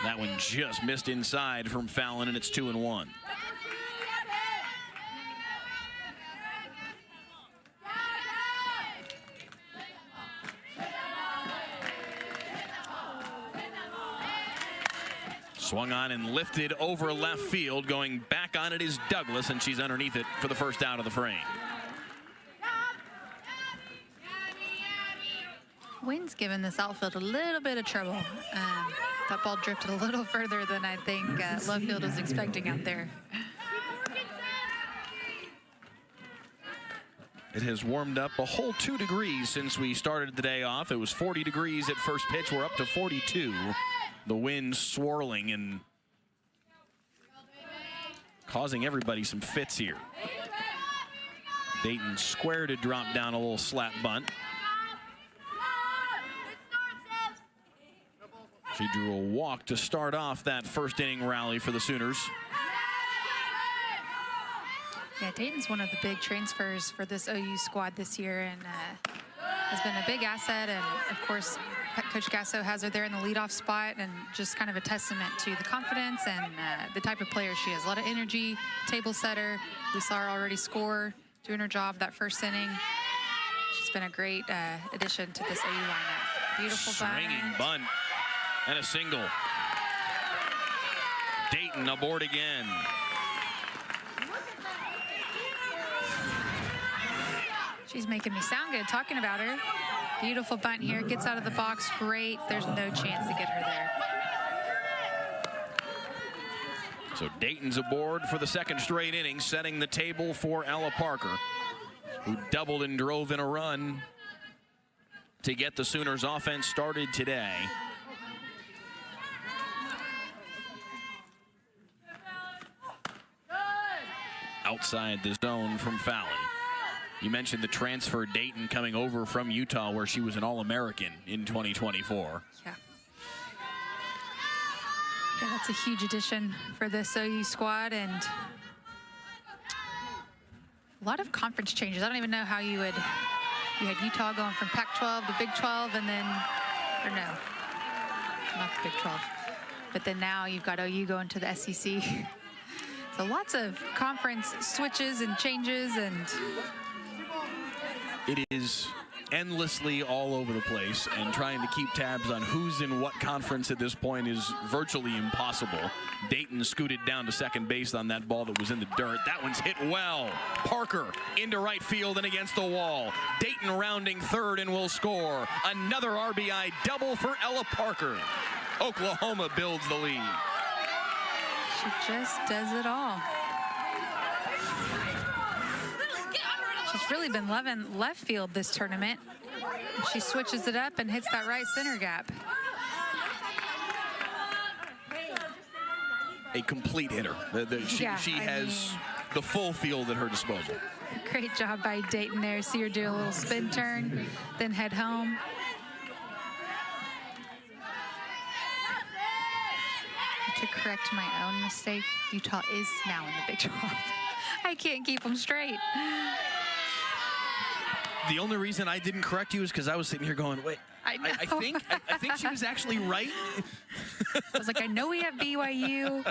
That one just missed inside from Fallon, and it's 2-1. Swung on and lifted over left field. Going back on it is Douglas, and she's underneath it for the first out of the frame. Wind's given this outfield a little bit of trouble. That ball drifted a little further than I think left field was expecting out there. It has warmed up a whole 2 degrees since we started the day off. It was 40 degrees at first pitch. We're up to 42. The wind swirling and causing everybody some fits here. Dayton square to drop down a little slap bunt. She drew a walk to start off that first inning rally for the Sooners. Yeah, Dayton's one of the big transfers for this OU squad this year, and has been a big asset. And of course, Coach Gasso has her there in the leadoff spot, and just kind of a testament to the confidence and the type of player she is. A lot of energy, table setter. We saw her already score, doing her job that first inning. She's been a great addition to this OU lineup. Beautiful swinging bunt and a single. Dayton aboard again. She's making me sound good talking about her. Beautiful bunt here, gets out of the box, great. There's no chance to get her there. So Dayton's aboard for the second straight inning, setting the table for Ella Parker, who doubled and drove in a run to get the Sooners offense started today. Outside the zone from Fallon. You mentioned the transfer, Dayton coming over from Utah, where she was an All-American in 2024. Yeah, that's a huge addition for this OU squad, and a lot of conference changes. I don't even know how you had Utah going from Pac-12 to Big 12, and then, or no, not the Big 12, but then now you've got OU going to the SEC. So lots of conference switches and changes, and it is endlessly all over the place, and trying to keep tabs on who's in what conference at this point is virtually impossible. Dayton scooted down to second base on that ball that was in the dirt. That one's hit well. Parker into right field and against the wall. Dayton rounding third and will score. Another RBI double for Ella Parker. Oklahoma builds the lead. She just does it all. She's really been loving left field this tournament. She switches it up and hits that right center gap. A complete hitter. She has the full field at her disposal. Great job by Dayton there. See her do a little spin turn, then head home. To correct my own mistake, Utah is now in the Big 12. I can't keep them straight. The only reason I didn't correct you is because I was sitting here going, wait, I think she was actually right. I was like, I know we have BYU.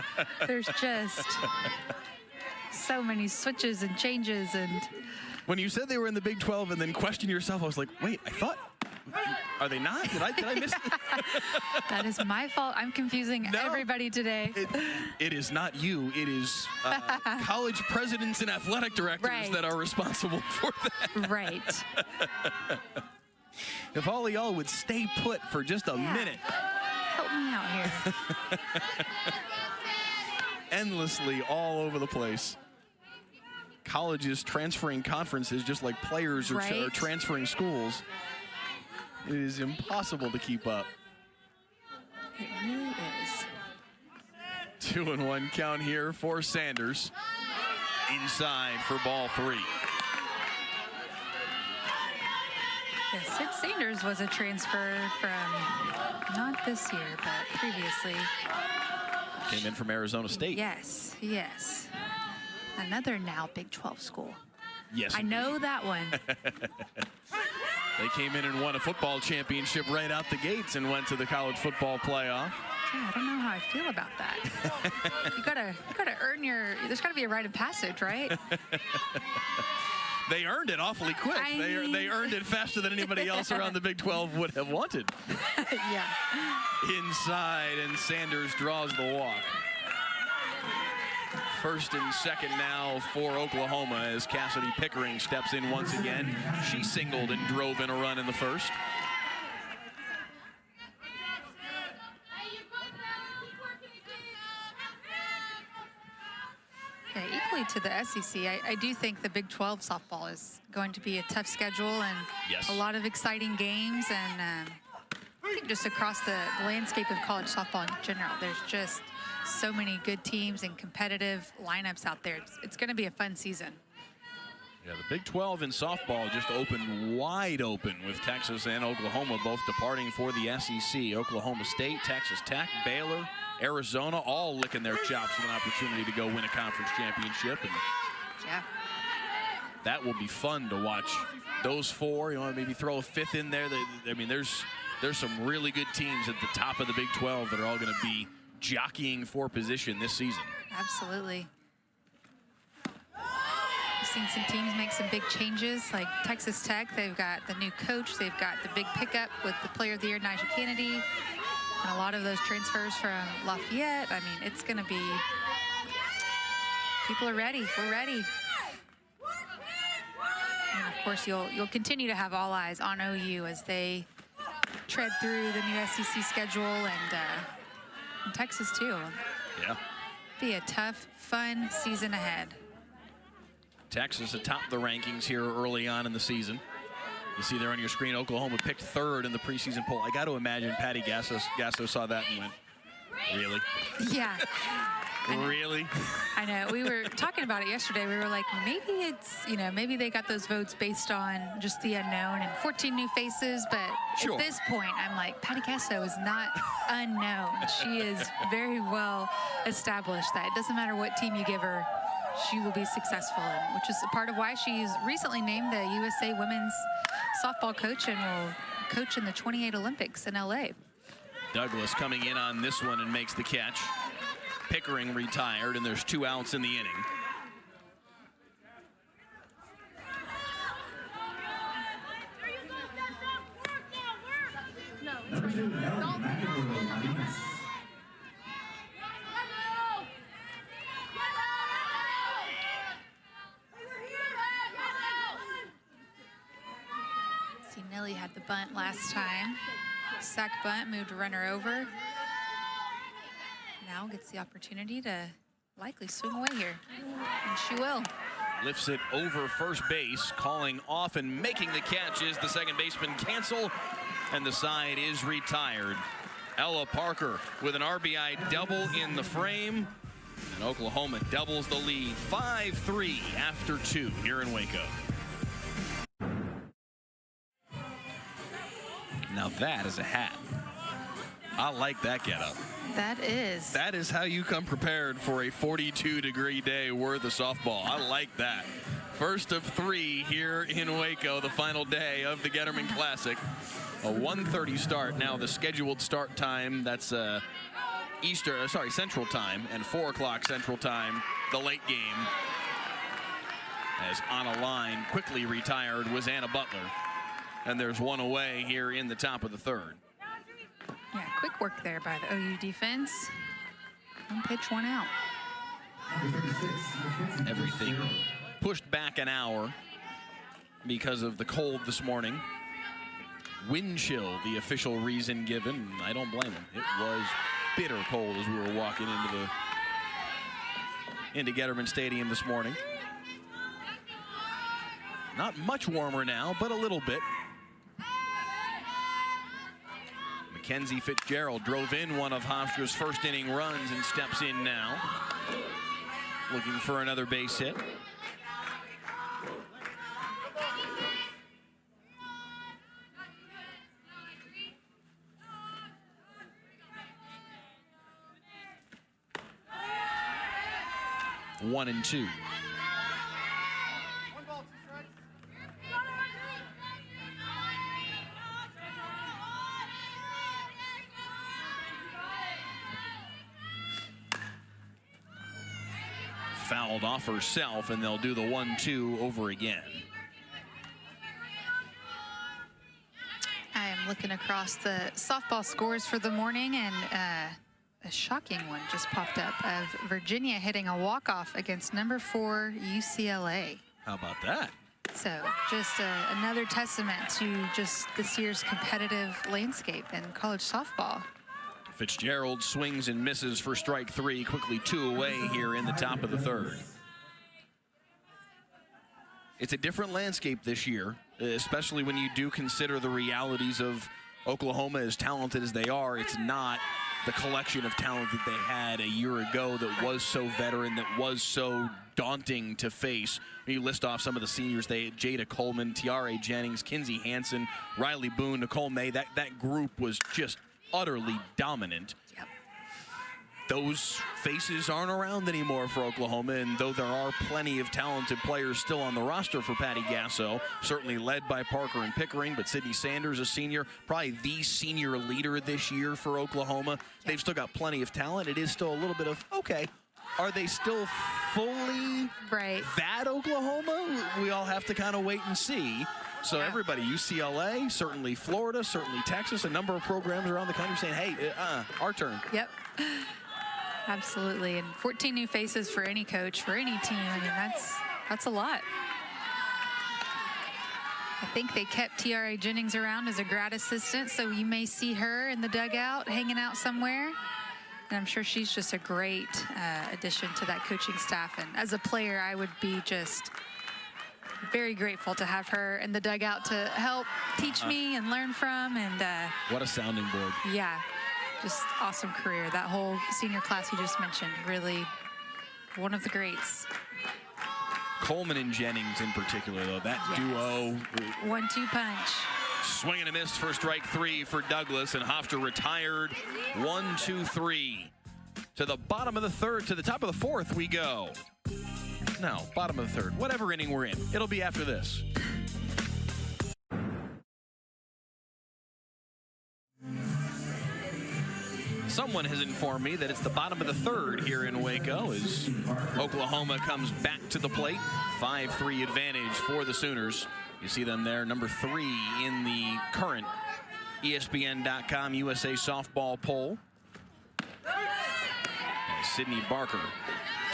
There's just so many switches and changes. And when you said they were in the Big 12 and then questioned yourself, I was like, wait, I thought, are they not? Did I miss it? That is my fault. I'm confusing everybody today. It is not you. It is college presidents and athletic directors that are responsible for that. Right. If all of y'all would stay put for just a minute. Help me out here. Endlessly all over the place. Colleges transferring conferences just like players are transferring schools. It is impossible to keep up. It really is. 2-1 count here for Sanders. Inside for ball 3. Yes, Sid Sanders was a transfer from, not this year, but previously. Came in from Arizona State. Yes, yes. Another now Big 12 school. Yes. I know that one. They came in and won a football championship right out the gates and went to the college football playoff. Yeah, I don't know how I feel about that. you gotta earn your. There's gotta be a rite of passage, right? They earned it awfully quick. They earned it faster than anybody else around the Big 12 would have wanted. Yeah. Inside, and Sanders draws the walk. First and second now for Oklahoma as Cassidy Pickering steps in once again. She singled and drove in a run in the first. Yeah, equally to the SEC, I do think the Big 12 softball is going to be a tough schedule and a lot of exciting games. And I think just across the landscape of college softball in general, there's just so many good teams and competitive lineups out there. It's going to be a fun season. Yeah, the Big 12 in softball just opened wide open with Texas and Oklahoma both departing for the SEC. Oklahoma State, Texas Tech, Baylor, Arizona, all licking their chops with an opportunity to go win a conference championship. And Yeah. That will be fun to watch. Those four, you know, maybe throw a fifth in there. I mean, there's some really good teams at the top of the Big 12 that are all going to be jockeying for position this season. Absolutely. We've seen some teams make some big changes, like Texas Tech. They've got the new coach. They've got the big pickup with the Player of the Year, Nigel Kennedy, and a lot of those transfers from Lafayette. I mean, it's going to be, people are ready. We're ready. And of course, you'll continue to have all eyes on OU as they tread through the new SEC schedule and Texas too. Yeah. Be a tough, fun season ahead. Texas atop the rankings here early on in the season. You see there on your screen, Oklahoma picked third in the preseason poll. I got to imagine Patty Gasso saw that and went, really? Yeah. Really? I know. We were talking about it yesterday. We were like, maybe it's, you know, maybe they got those votes based on just the unknown and 14 new faces. But sure. At this point, I'm like, Patty Gasso is not unknown. She is very well established that it doesn't matter what team you give her, she will be successful in, which is a part of why she's recently named the USA women's softball coach and will coach in the 28 Olympics in LA. Douglas coming in on this one and makes the catch. Pickering retired, and there's 2 outs in the inning. Number 2, McEnroe. See, Nelly had the bunt last time. Sack bunt, moved a runner over. Now gets the opportunity to likely swing away here, and she will. Lifts it over first base, calling off and making the catch is the second baseman Cancel, and the side is retired. Ella Parker with an RBI double in the frame, and Oklahoma doubles the lead 5-3 after 2 here in Waco. Now that is a hat. I like that getup. That is. That is how you come prepared for a 42-degree day worth of softball. I like that. First of 3 here in Waco, the final day of the Getterman Classic. A 1:30 start. Now the scheduled start time, that's Central Time, and 4 o'clock Central Time, the late game. As on a line, quickly retired was Anna Butler. And there's one away here in the top of the 3rd. Yeah, quick work there by the OU defense. 1 pitch, 1 out. Everything pushed back an hour because of the cold this morning. Wind chill, the official reason given. I don't blame them. It was bitter cold as we were walking into Getterman Stadium this morning. Not much warmer now, but a little bit. Mackenzie Fitzgerald drove in one of Hofstra's first inning runs and steps in now, looking for another base hit. One and 2. Fouled off herself, and they'll do the 1-2 over again. I am looking across the softball scores for the morning, and a shocking one just popped up of Virginia hitting a walk-off against number 4 UCLA. How about that? So just another testament to just this year's competitive landscape in college softball. Fitzgerald swings and misses for strike 3, quickly 2 away here in the top of the 3rd. It's a different landscape this year, especially when you do consider the realities of Oklahoma, as talented as they are. It's not the collection of talent that they had a year ago that was so veteran, that was so daunting to face. When you list off some of the seniors, Jada Coleman, Tiare Jennings, Kinsey Hansen, Riley Boone, Nicole May, that group was just utterly dominant. Yep. those faces aren't around anymore for Oklahoma, and though there are plenty of talented players still on the roster for Patty Gasso, certainly led by Parker and Pickering, but Sydney Sanders, a senior, probably the senior leader this year for Oklahoma. They've still got plenty of talent. It is still a little bit of, okay, are they still fully that Oklahoma? We all have to kind of wait and see. So everybody, UCLA, certainly Florida, certainly Texas, a number of programs around the country saying, hey, our turn. Yep. Absolutely. And 14 new faces for any coach, for any team. I mean, that's a lot. I think they kept Tiara Jennings around as a grad assistant, so you may see her in the dugout, hanging out somewhere. And I'm sure she's just a great addition to that coaching staff. And as a player, I would be just very grateful to have her in the dugout to help teach me and learn from. And what a sounding board. Yeah, just awesome career. That whole senior class you just mentioned, really one of the greats. Coleman and Jennings in particular, though, that duo. 1-2 punch. Swing and a miss for strike 3 for Douglas, and Hofstra retired. 1-2-3. To the bottom of the third, to the top of the fourth we go. No, bottom of the third. Whatever inning we're in, it'll be after this. Someone has informed me that it's the bottom of the third here in Waco as Oklahoma comes back to the plate. 5-3 advantage for the Sooners. You see them there, number 3 in the current ESPN.com USA softball poll. And Sydney Barker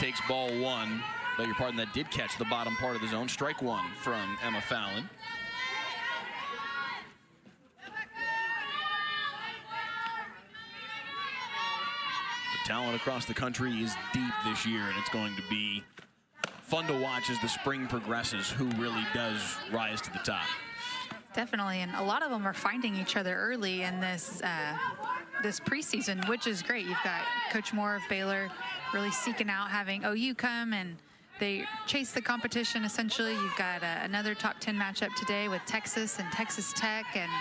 takes ball 1. Beg your pardon, that did catch the bottom part of the zone. Strike 1 from Emma Fallon. The talent across the country is deep this year, and it's going to be fun to watch as the spring progresses who really does rise to the top. Definitely, and a lot of them are finding each other early in this this preseason, which is great. You've got Coach Moore of Baylor really seeking out having OU come, and they chase the competition essentially. You've got another top 10 matchup today with Texas and Texas Tech, and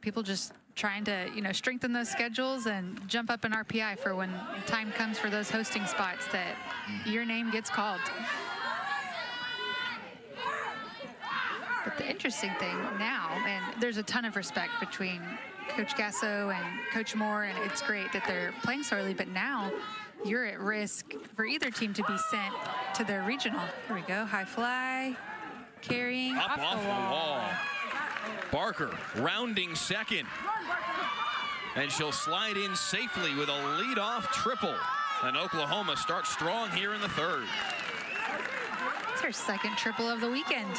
people just trying to, strengthen those schedules and jump up in RPI for when time comes for those hosting spots that your name gets called. But the interesting thing now, and there's a ton of respect between Coach Gasso and Coach Moore, and it's great that they're playing so early, but now you're at risk for either team to be sent to their regional. Here we go, high fly, carrying up off the wall. Barker rounding second. And she'll slide in safely with a leadoff triple. And Oklahoma starts strong here in the third. It's her second triple of the weekend.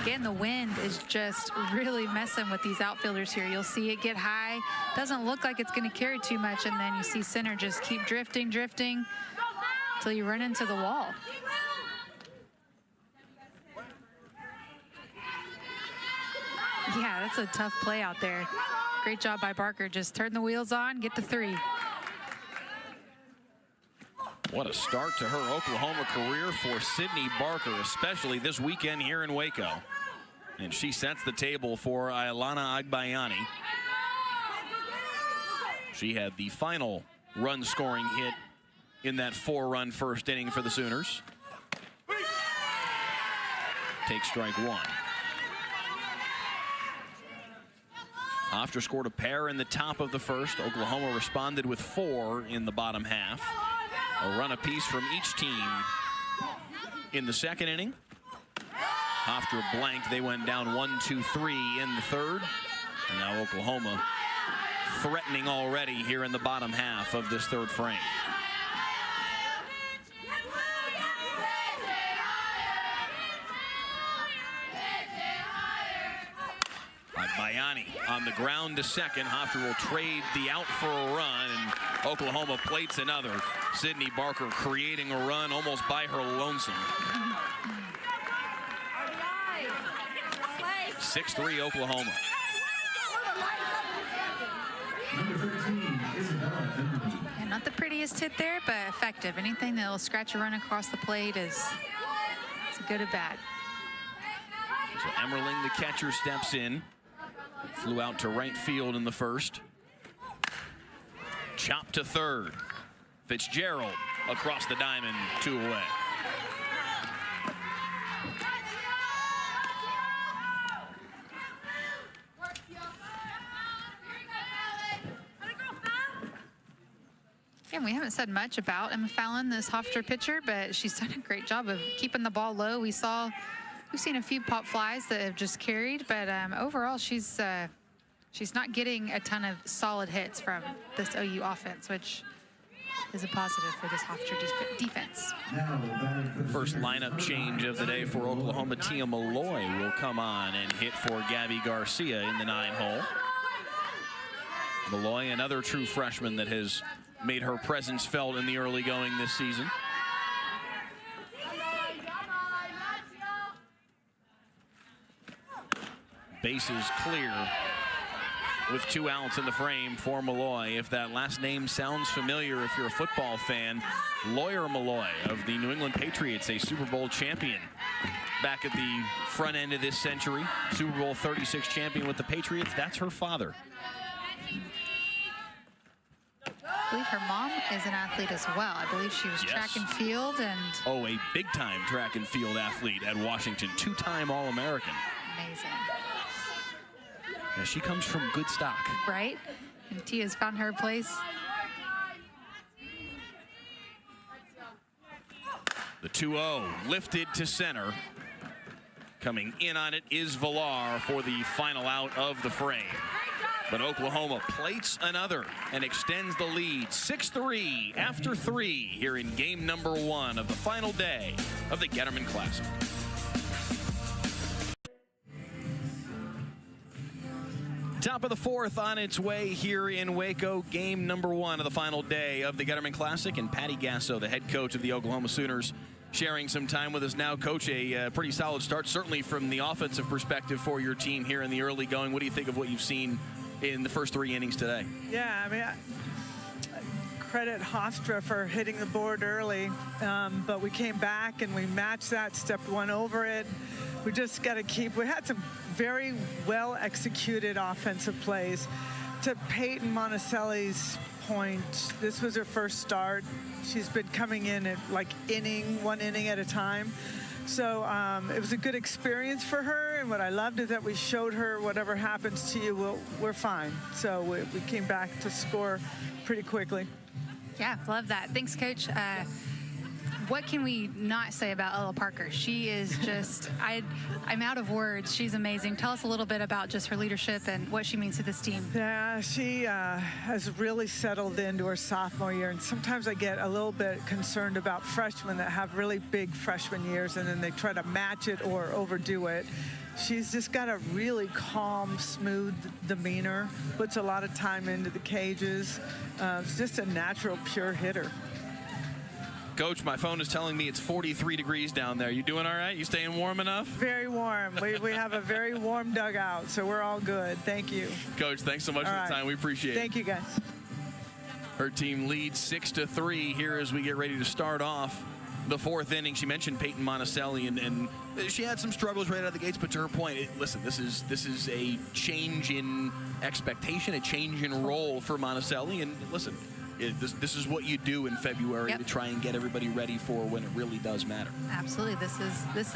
Again, the wind is just really messing with these outfielders here. You'll see it get high. Doesn't look like it's going to carry too much, and then you see center just keep drifting until you run into the wall. Yeah, that's a tough play out there. Great job by Barker. Just turn the wheels on, get to 3. What a start to her Oklahoma career for Sydney Barker, especially this weekend here in Waco. And she sets the table for Ailana Agbayani. She had the final run-scoring hit in that 4-run first inning for the Sooners. Take strike 1. Hofstra scored a pair in the top of the first. Oklahoma responded with 4 in the bottom half. A run apiece from each team in the second inning. Hofstra blanked. They went down 1-2-3 in the third. And now Oklahoma threatening already here in the bottom half of this third frame. Agbayani on the ground to second. Hofstra will trade the out for a run, and Oklahoma plates another. Sydney Barker creating a run almost by her lonesome. 6-3 Oklahoma. And not the prettiest hit there, but effective. Anything that will scratch a run across the plate is good or bad. So Emmerling, the catcher, steps in. Flew out to right field in the first. Chop to third. Fitzgerald across the diamond, 2 away. And we haven't said much about Emma Fallon, this Hofstra pitcher, but she's done a great job of keeping the ball low. We've seen a few pop flies that have just carried, but overall she's not getting a ton of solid hits from this OU offense, which is a positive for this Hofstra defense. First lineup change of the day for Oklahoma. Tia Malloy will come on and hit for Gabby Garcia in the 9-hole. Malloy, another true freshman that has made her presence felt in the early going this season. Bases clear with 2 outs in the frame for Malloy. If that last name sounds familiar, if you're a football fan, Lawyer Malloy of the New England Patriots, a Super Bowl champion back at the front end of this century. Super Bowl 36 champion with the Patriots. That's her father. I believe her mom is an athlete as well. I believe she was track and field and... Oh, a big-time track and field athlete at Washington. 2-time All-American. Amazing. Yeah, she comes from good stock. Right? And Tia's found her place. The 2-0 lifted to center. Coming in on it is Villar for the final out of the frame. But Oklahoma plates another and extends the lead 6-3 after 3 here in game number 1 of the final day of the Getterman Classic. Top of the 4th on its way here in Waco. Game number 1 of the final day of the Getterman Classic. And Patty Gasso, the head coach of the Oklahoma Sooners, sharing some time with us now. Coach, a pretty solid start, certainly from the offensive perspective for your team here in the early going. What do you think of what you've seen in the first 3 innings today? Yeah, I mean, credit Hofstra for hitting the board early, but we came back and we matched that, stepped 1 over it. We just got to keep, we had some very well executed offensive plays. To Peyton Monticelli's point, this was her first start. She's been coming in at like 1 inning at a time. So it was a good experience for her, and what I loved is that we showed her whatever happens to you, we're fine. So we came back to score pretty quickly. Yeah, love that. Thanks, Coach. What can we not say about Ella Parker? She is just, I'm out of words. She's amazing. Tell us a little bit about just her leadership and what she means to this team. Yeah, she has really settled into her sophomore year, and sometimes I get a little bit concerned about freshmen that have really big freshman years and then they try to match it or overdo it. She's just got a really calm, smooth demeanor, puts a lot of time into the cages. It's just a natural, pure hitter. Coach, my phone is telling me it's 43 degrees down there. You doing all right? You staying warm enough? Very warm. We have a very warm dugout, so we're all good. Thank you. Coach, thanks so much for the time. We appreciate it. Thank you, guys. Her team leads 6-3 here as we get ready to start off the 4th inning. She mentioned Peyton Monticelli, and she had some struggles right out of the gates, but to her point, listen, this is a change in expectation, a change in role for Monticelli, and listen, this is what you do in February to try and get everybody ready for when it really does matter. Absolutely. This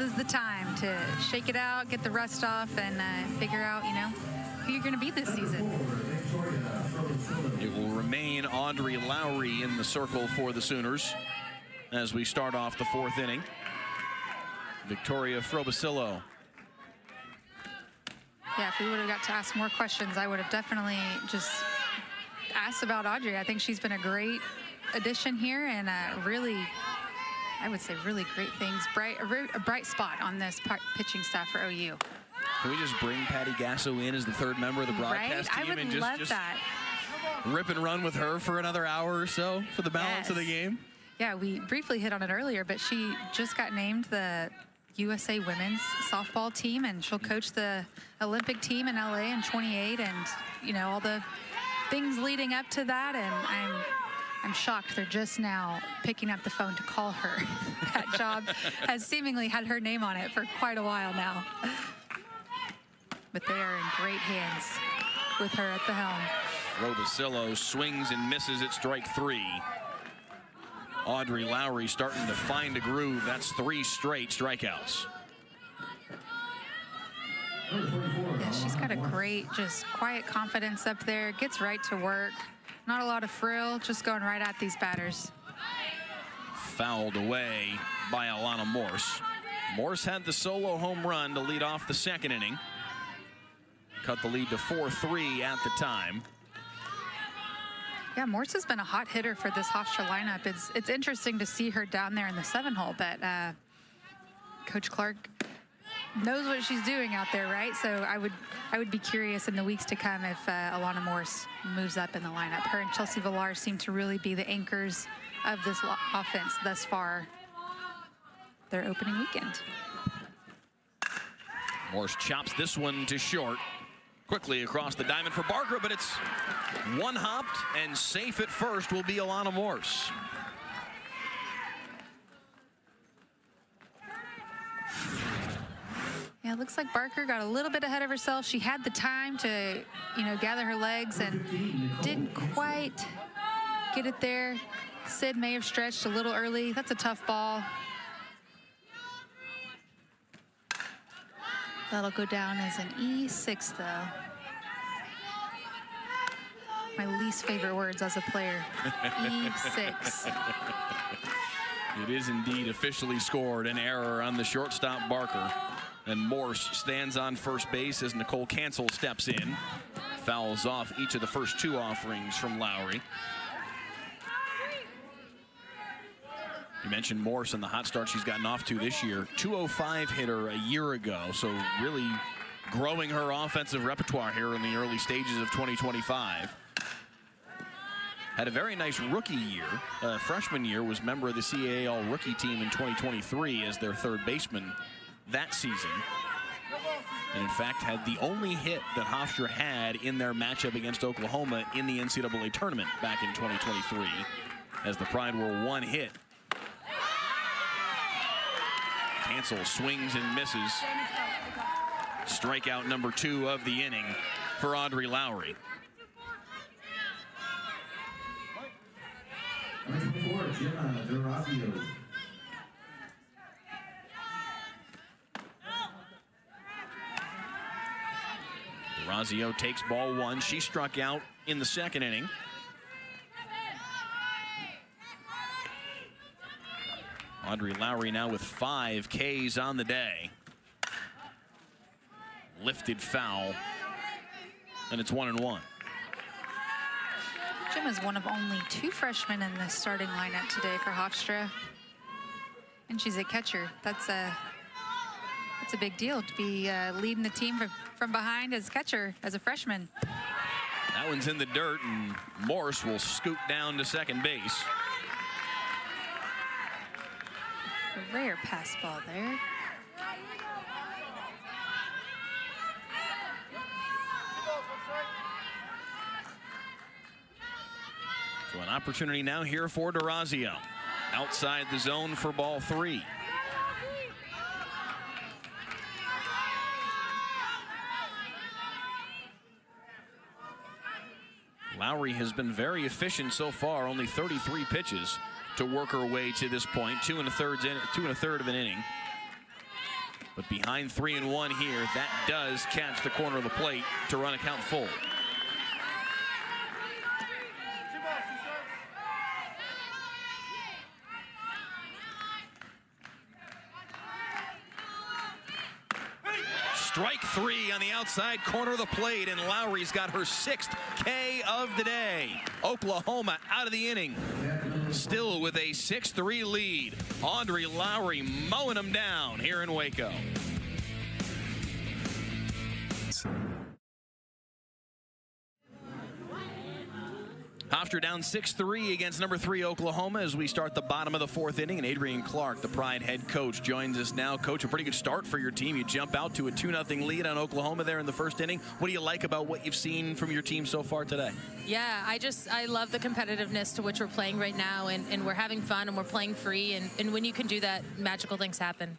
is the time to shake it out, get the rust off, and figure out, who you're going to be this season. It will remain Audrey Lowry in the circle for the Sooners as we start off the 4th inning. Victoria Frobacillo. Yeah, if we would have got to ask more questions, I would have definitely just asked about Audrey. I think she's been a great addition here, and really, I would say really great things. A bright spot on this pitching staff for OU. Can we just bring Patty Gasso in as the 3rd member of the broadcast team? I would and love that. Rip and run with her for another hour or so for the balance of the game? Yeah, we briefly hit on it earlier, but she just got named the USA women's softball team, and she'll coach the Olympic team in LA in 28, and all the things leading up to that, and I'm shocked they're just now picking up the phone to call her. That job has seemingly had her name on it for quite a while now. But they are in great hands with her at the helm. Robisillo swings and misses at strike 3. Audrey Lowry starting to find a groove. That's 3 straight strikeouts. Yeah, she's got a great, just quiet confidence up there. Gets right to work. Not a lot of frill, just going right at these batters. Fouled away by Alana Morse. Morse had the solo home run to lead off the second inning. Cut the lead to 4-3 at the time. Yeah, Morse has been a hot hitter for this Hofstra lineup. It's interesting to see her down there in the 7-hole, but Coach Clark knows what she's doing out there, right? So I would be curious in the weeks to come if Alana Morse moves up in the lineup. Her and Chelsea Villar seem to really be the anchors of this offense thus far. Their opening weekend. Morse chops this one to short. Quickly across the diamond for Barker, but it's one hopped and safe at first will be Alana Morse. Yeah, it looks like Barker got a little bit ahead of herself. She had the time to, gather her legs and didn't quite get it there. Sid may have stretched a little early. That's a tough ball. That'll go down as an E6, though. My least favorite words as a player. E6. It is indeed officially scored. An error on the shortstop Barker. And Morse stands on first base as Nicole Cancel steps in. Fouls off each of the first 2 offerings from Lowry. You mentioned Morse and the hot start she's gotten off to this year. 205 hitter a year ago, so really growing her offensive repertoire here in the early stages of 2025. Had a very nice rookie year. Freshman year, was member of the CAA All-Rookie team in 2023 as their third baseman that season. And in fact, had the only hit that Hofstra had in their matchup against Oklahoma in the NCAA tournament back in 2023, as the Pride were 1 hit. Cancel swings and misses. Strikeout number 2 of the inning for Audrey Lowry. Razio takes ball 1. She struck out in the second inning. Audrey Lowry now with 5 Ks on the day. Lifted foul, and it's 1-1. Jim is one of only 2 freshmen in the starting lineup today for Hofstra. And she's a catcher. That's a big deal to be leading the team from behind as catcher as a freshman. That one's in the dirt, and Morse will scoot down to second base. A rare pass ball there. So an opportunity now here for DeRazio. Outside the zone for ball 3. Lowry has been very efficient so far, only 33 pitches to work her way to this point. 2 1/3 of an inning. But behind 3-1 here, that does catch the corner of the plate to run a count full. Strike 3 on the outside corner of the plate, and Lowry's got her 6th K of the day. Oklahoma out of the inning, still with a 6-3 lead. Audrey Lowry mowing them down here in Waco. Hofstra down 6-3 against number 3 Oklahoma as we start the bottom of the 4th inning, and Adrian Clark, the Pride head coach, joins us now. Coach, a pretty good start for your team. You jump out to a 2-0 lead on Oklahoma there in the first inning. What do you like about what you've seen from your team so far today? Yeah, I love the competitiveness to which we're playing right now, and we're having fun and we're playing free, and when you can do that, magical things happen.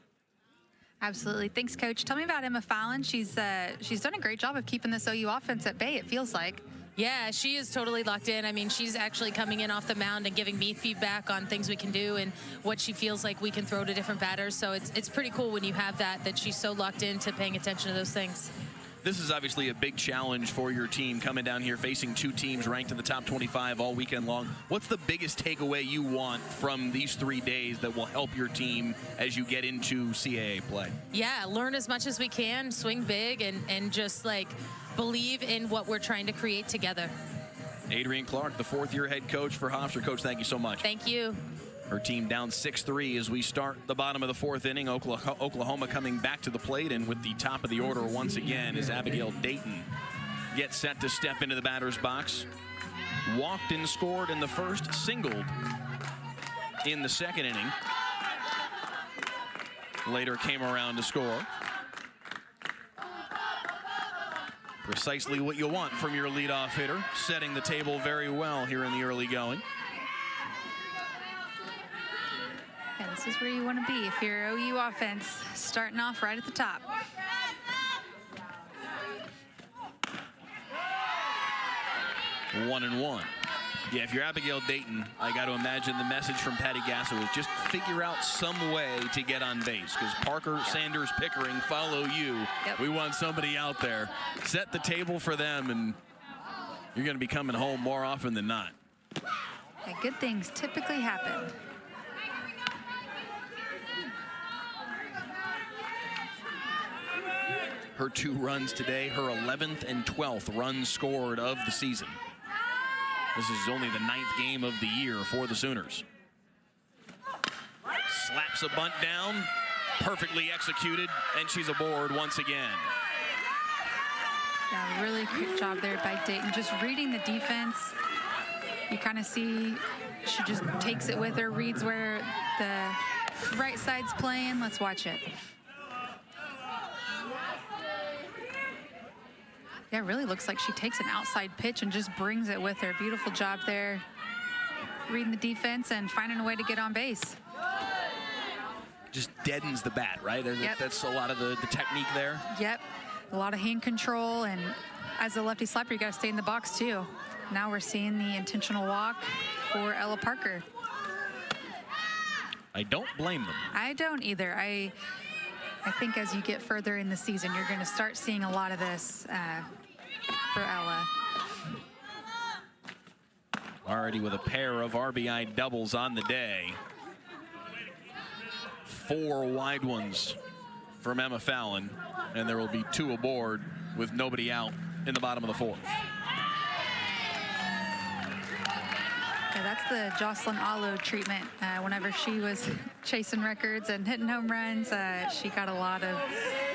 Absolutely. Thanks, Coach. Tell me about Emma Fallon. She's done a great job of keeping this OU offense at bay, it feels like. Yeah, she is totally locked in. I mean, she's actually coming in off the mound and giving me feedback on things we can do and what she feels like we can throw to different batters. So it's pretty cool when you have that she's so locked into paying attention to those things. This is obviously a big challenge for your team coming down here facing two teams ranked in the top 25 all weekend long. What's the biggest takeaway you want from these 3 days that will help your team as you get into CAA play? Yeah, learn as much as we can, swing big, and just like believe in what we're trying to create together. Adrienne Clark, the fourth-year head coach for Hofstra. Coach, thank you so much. Thank you. Her team down 6-3 as we start the bottom of the fourth inning. Oklahoma coming back to the plate, and with the top of the order once again is Abigail Dayton. Gets set to step into the batter's box. Walked and scored in the first, singled in the second inning. Later came around to score. Precisely what you want from your leadoff hitter, setting the table very well here in the early going. And this is where you want to be if you're OU offense, starting off right at the top. One and one. Yeah, if you're Abigail Dayton, I got to imagine the message from Patty Gasso is just figure out some way to get on base, because Parker, Sanders, Pickering follow you. Yep. We want somebody out there. Set the table for them, and you're going to be coming home more often than not. Yeah, good things typically happen. Her 2 runs today, her 11th and 12th runs scored of the season. This is only the 9th game of the year for the Sooners. Slaps a bunt down, perfectly executed, and she's aboard once again. Yeah, really great job there by Dayton. Just reading the defense. You kind of see she just takes it with her, reads where the right side's playing. Let's watch it. Yeah, it really looks like she takes an outside pitch and just brings it with her. Beautiful job there. Reading the defense and finding a way to get on base. Just deadens the bat, right? Yep. That's a lot of the technique there. Yep, a lot of hand control, and as a lefty slapper, you got to stay in the box too. Now we're seeing the intentional walk for Ella Parker. I don't blame them. I don't either. I think as you get further in the season, you're going to start seeing a lot of this for Ella. Already with a pair of RBI doubles on the day. 4 wide ones from Emma Fallon, and there will be 2 aboard with nobody out in the bottom of the 4th. Yeah, that's the Jocelyn Allo treatment. Whenever she was chasing records and hitting home runs, she got a lot of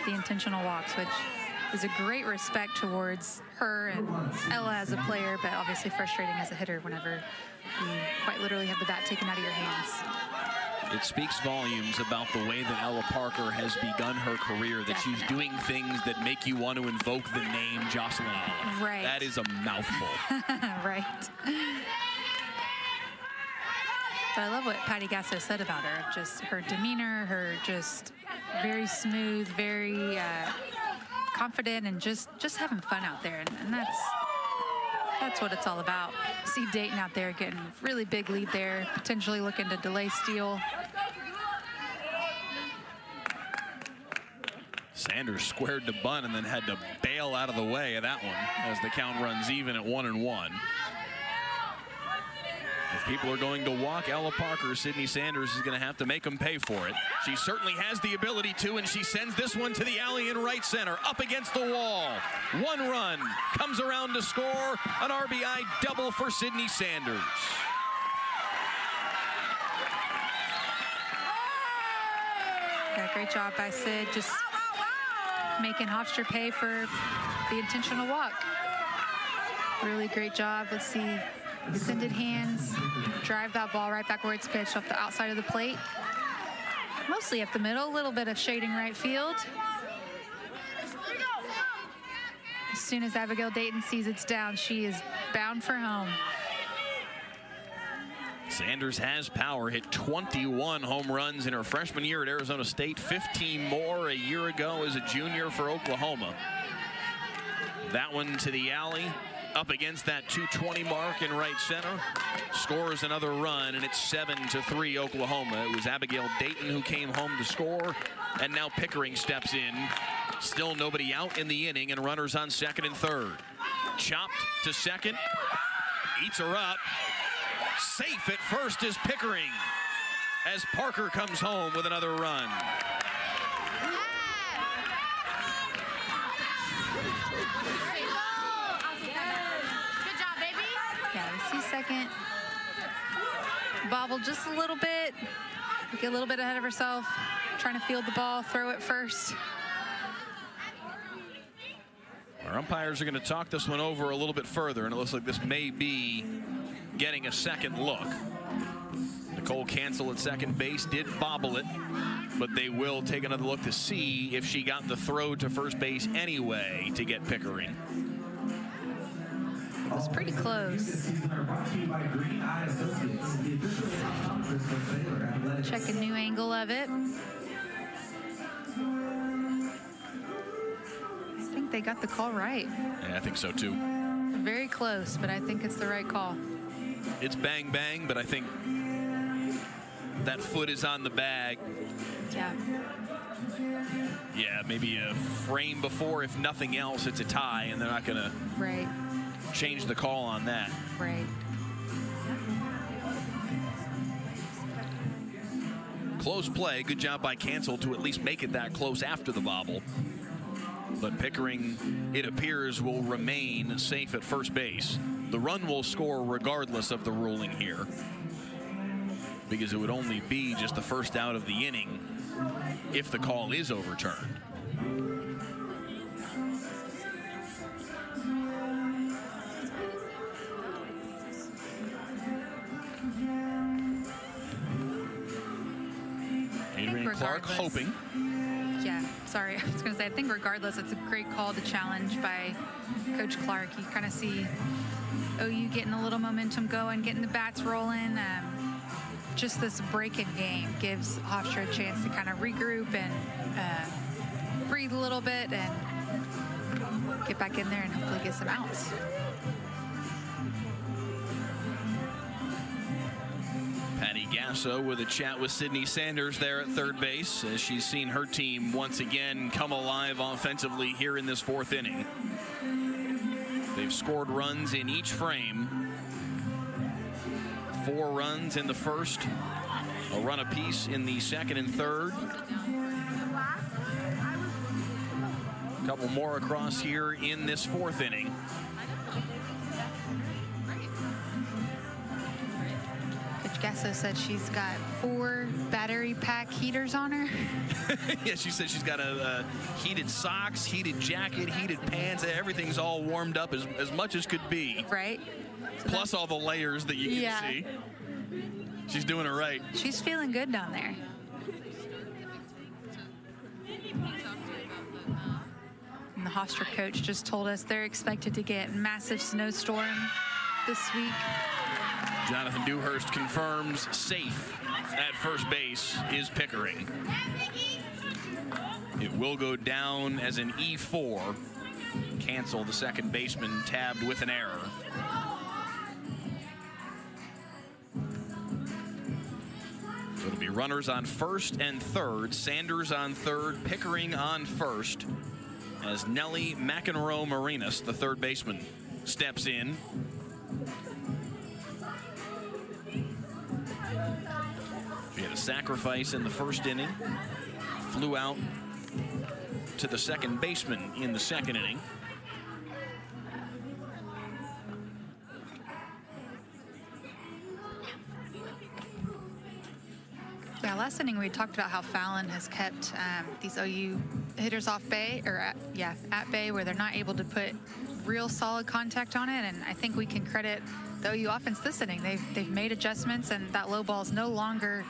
the intentional walks, which is a great respect towards her and Ella as a player, but obviously frustrating as a hitter whenever you quite literally have the bat taken out of your hands. It speaks volumes about the way that Ella Parker has begun her career, that Definitely. she's doing things that make you want to invoke the name Jocelyn Allo. Right. That is a mouthful. Right. But I love what Patty Gasso said about her. Just her demeanor, her just very smooth, very confident, and just having fun out there. And that's what it's all about. See Dayton out there getting a really big lead there, potentially looking to delay steal. Sanders squared to bunt and then had to bail out of the way of that one as the count runs even at 1-1. If people are going to walk Ella Parker, Sydney Sanders is going to have to make them pay for it. She certainly has the ability to, and she sends this one to the alley in right center, up against the wall. 1 run, comes around to score, an RBI double for Sydney Sanders. Yeah, great job by Sid, just making Hofstra pay for the intentional walk. Really great job. Let's see. Extended hands, drive that ball right back where it's pitched off the outside of the plate. Mostly up the middle, a little bit of shading right field. As soon as Abigail Dayton sees it's down, she is bound for home. Sanders has power, hit 21 home runs in her freshman year at Arizona State, 15 more a year ago as a junior for Oklahoma. That one to the alley. up against that 220 mark in right center. Scores another run, and it's 7-3 Oklahoma. It was Abigail Dayton who came home to score, and now Pickering steps in. Still nobody out in the inning, and runners on second and third. Chopped to second. Eats her up. Safe at first is Pickering, as Parker comes home with another run. Yeah, we see second. Bobble just a little bit. Get a little bit ahead of herself. Trying to field the ball, throw it first. Our umpires are going to talk this one over a little bit further, and it looks like this may be getting a second look. Nicole Cancel at second base did bobble it, but they will take another look to see if she got the throw to first base anyway to get Pickering. It was pretty close. Check a new angle of it. I think they got the call right. Yeah, I think so too. Very close, but I think it's the right call. It's bang bang, but I think that foot is on the bag. Yeah. Yeah, maybe a frame before. If nothing else, it's a tie, and they're not going to Right. change the call on that. Right. Close play. Good job by Cancel to at least make it that close after the bobble. But Pickering, it appears, will remain safe at first base. The run will score regardless of the ruling here, because it would only be just the first out of the inning if the call is overturned. Adrian Clark hoping. Yeah, sorry. I was going to say, I think regardless, it's a great call to challenge by Coach Clark. You kind of see OU getting a little momentum going, getting the bats rolling. Just this break in game gives Hofstra a chance to kind of regroup and breathe a little bit and get back in there and hopefully get some outs. Patty Gasso with a chat with Sydney Sanders there at third base, as she's seen her team once again come alive offensively here in this fourth inning. They've scored runs in each frame. 4 runs in the first, a run apiece in the second and third. A couple more across here in this fourth inning. Coach Gasso said she's got 4 battery pack heaters on her. Yeah, she said she's got a heated socks, heated jacket, heated pants. Everything's all warmed up as much as could be. Right. So plus all the layers that you can see. She's doing it right. She's feeling good down there. And the Hofstra coach just told us they're expected to get massive snowstorm this week. Jonathan Dewhurst confirms safe at first base is Pickering. It will go down as an E4. Cancel, the second baseman, tabbed with an error. So it'll be runners on first and third. Sanders on third, Pickering on first, as Nellie McEnroe-Marinas, the third baseman, steps in. She had a sacrifice in the first inning, flew out to the second baseman in the second inning. Yeah, last inning we talked about how Fallon has kept these OU hitters off bay, or at bay, where they're not able to put real solid contact on it. And I think we can credit the OU offense this inning. They've made adjustments, and that low ball is no longer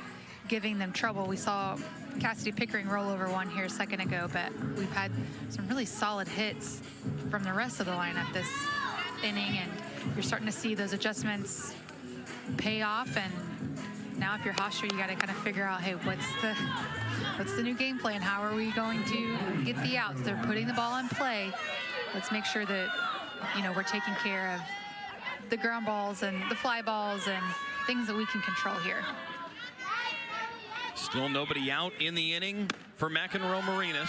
giving them trouble. We saw Cassidy Pickering roll over one here a second ago, but we've had some really solid hits from the rest of the lineup this inning, and you're starting to see those adjustments pay off. And now if you're Hofstra, you got to kind of figure out, hey, what's the new game plan? How are we going to get the outs? They're putting the ball in play. Let's make sure that you know, we're taking care of the ground balls and the fly balls and things that we can control here. Still nobody out in the inning for McEnroe Marinas.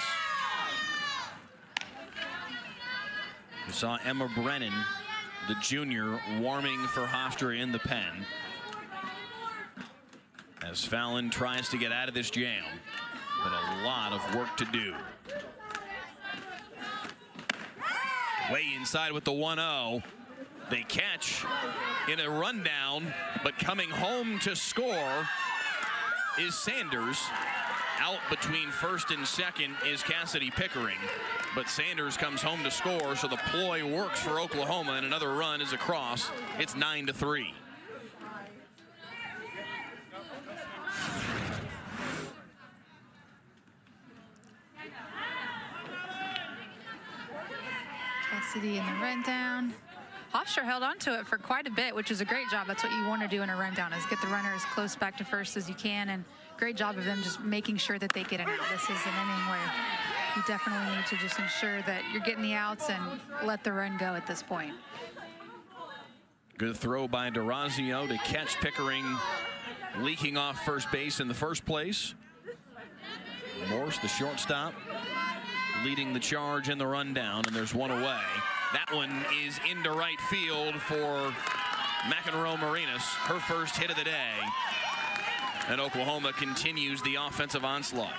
We saw Emma Brennan, the junior, warming for Hofstra in the pen, as Fallon tries to get out of this jam, but a lot of work to do. Way inside with the 1-0. They catch in a rundown, but coming home to score is Sanders. Out between first and second is Cassidy Pickering, but Sanders comes home to score, so the ploy works for Oklahoma, and another run is across. It's 9-3. Cassidy in the rundown. Hofstra held on to it for quite a bit, which is a great job. That's what you want to do in a rundown, is get the runner as close back to first as you can, and great job of them just making sure that they get an out. This is an inning where you definitely need to just ensure that you're getting the outs and let the run go at this point. Good throw by DeRazio to catch Pickering leaking off first base in the first place. Morse, the shortstop, leading the charge in the rundown, and there's one away. That one is into right field for McEnroe Marinas, her first hit of the day. And Oklahoma continues the offensive onslaught.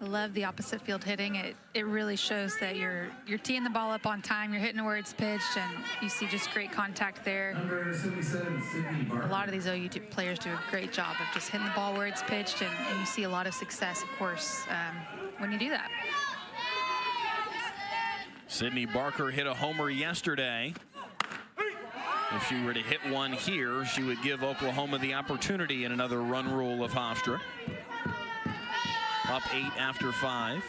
I love the opposite field hitting. It really shows that you're teeing the ball up on time, you're hitting where it's pitched, and you see just great contact there. A lot of these OU players do a great job of just hitting the ball where it's pitched, and you see a lot of success, of course, when you do that. Sydney Barker hit a homer yesterday. If she were to hit one here, she would give Oklahoma the opportunity in another run rule of Hofstra. Up 8 after 5. If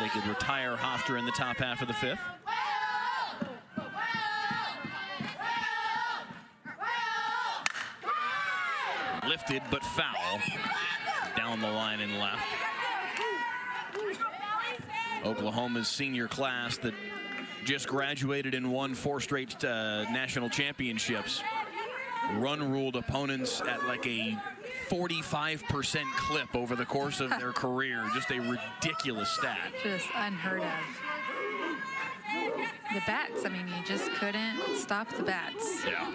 they could retire Hofstra in the top half of the 5th. Lifted but foul. Down the line and left. Oklahoma's senior class that just graduated and won 4 straight national championships run ruled opponents at like a 45% clip over the course of their career. Just a ridiculous stat. Just unheard of. The bats, I mean, you just couldn't stop the bats. Yeah.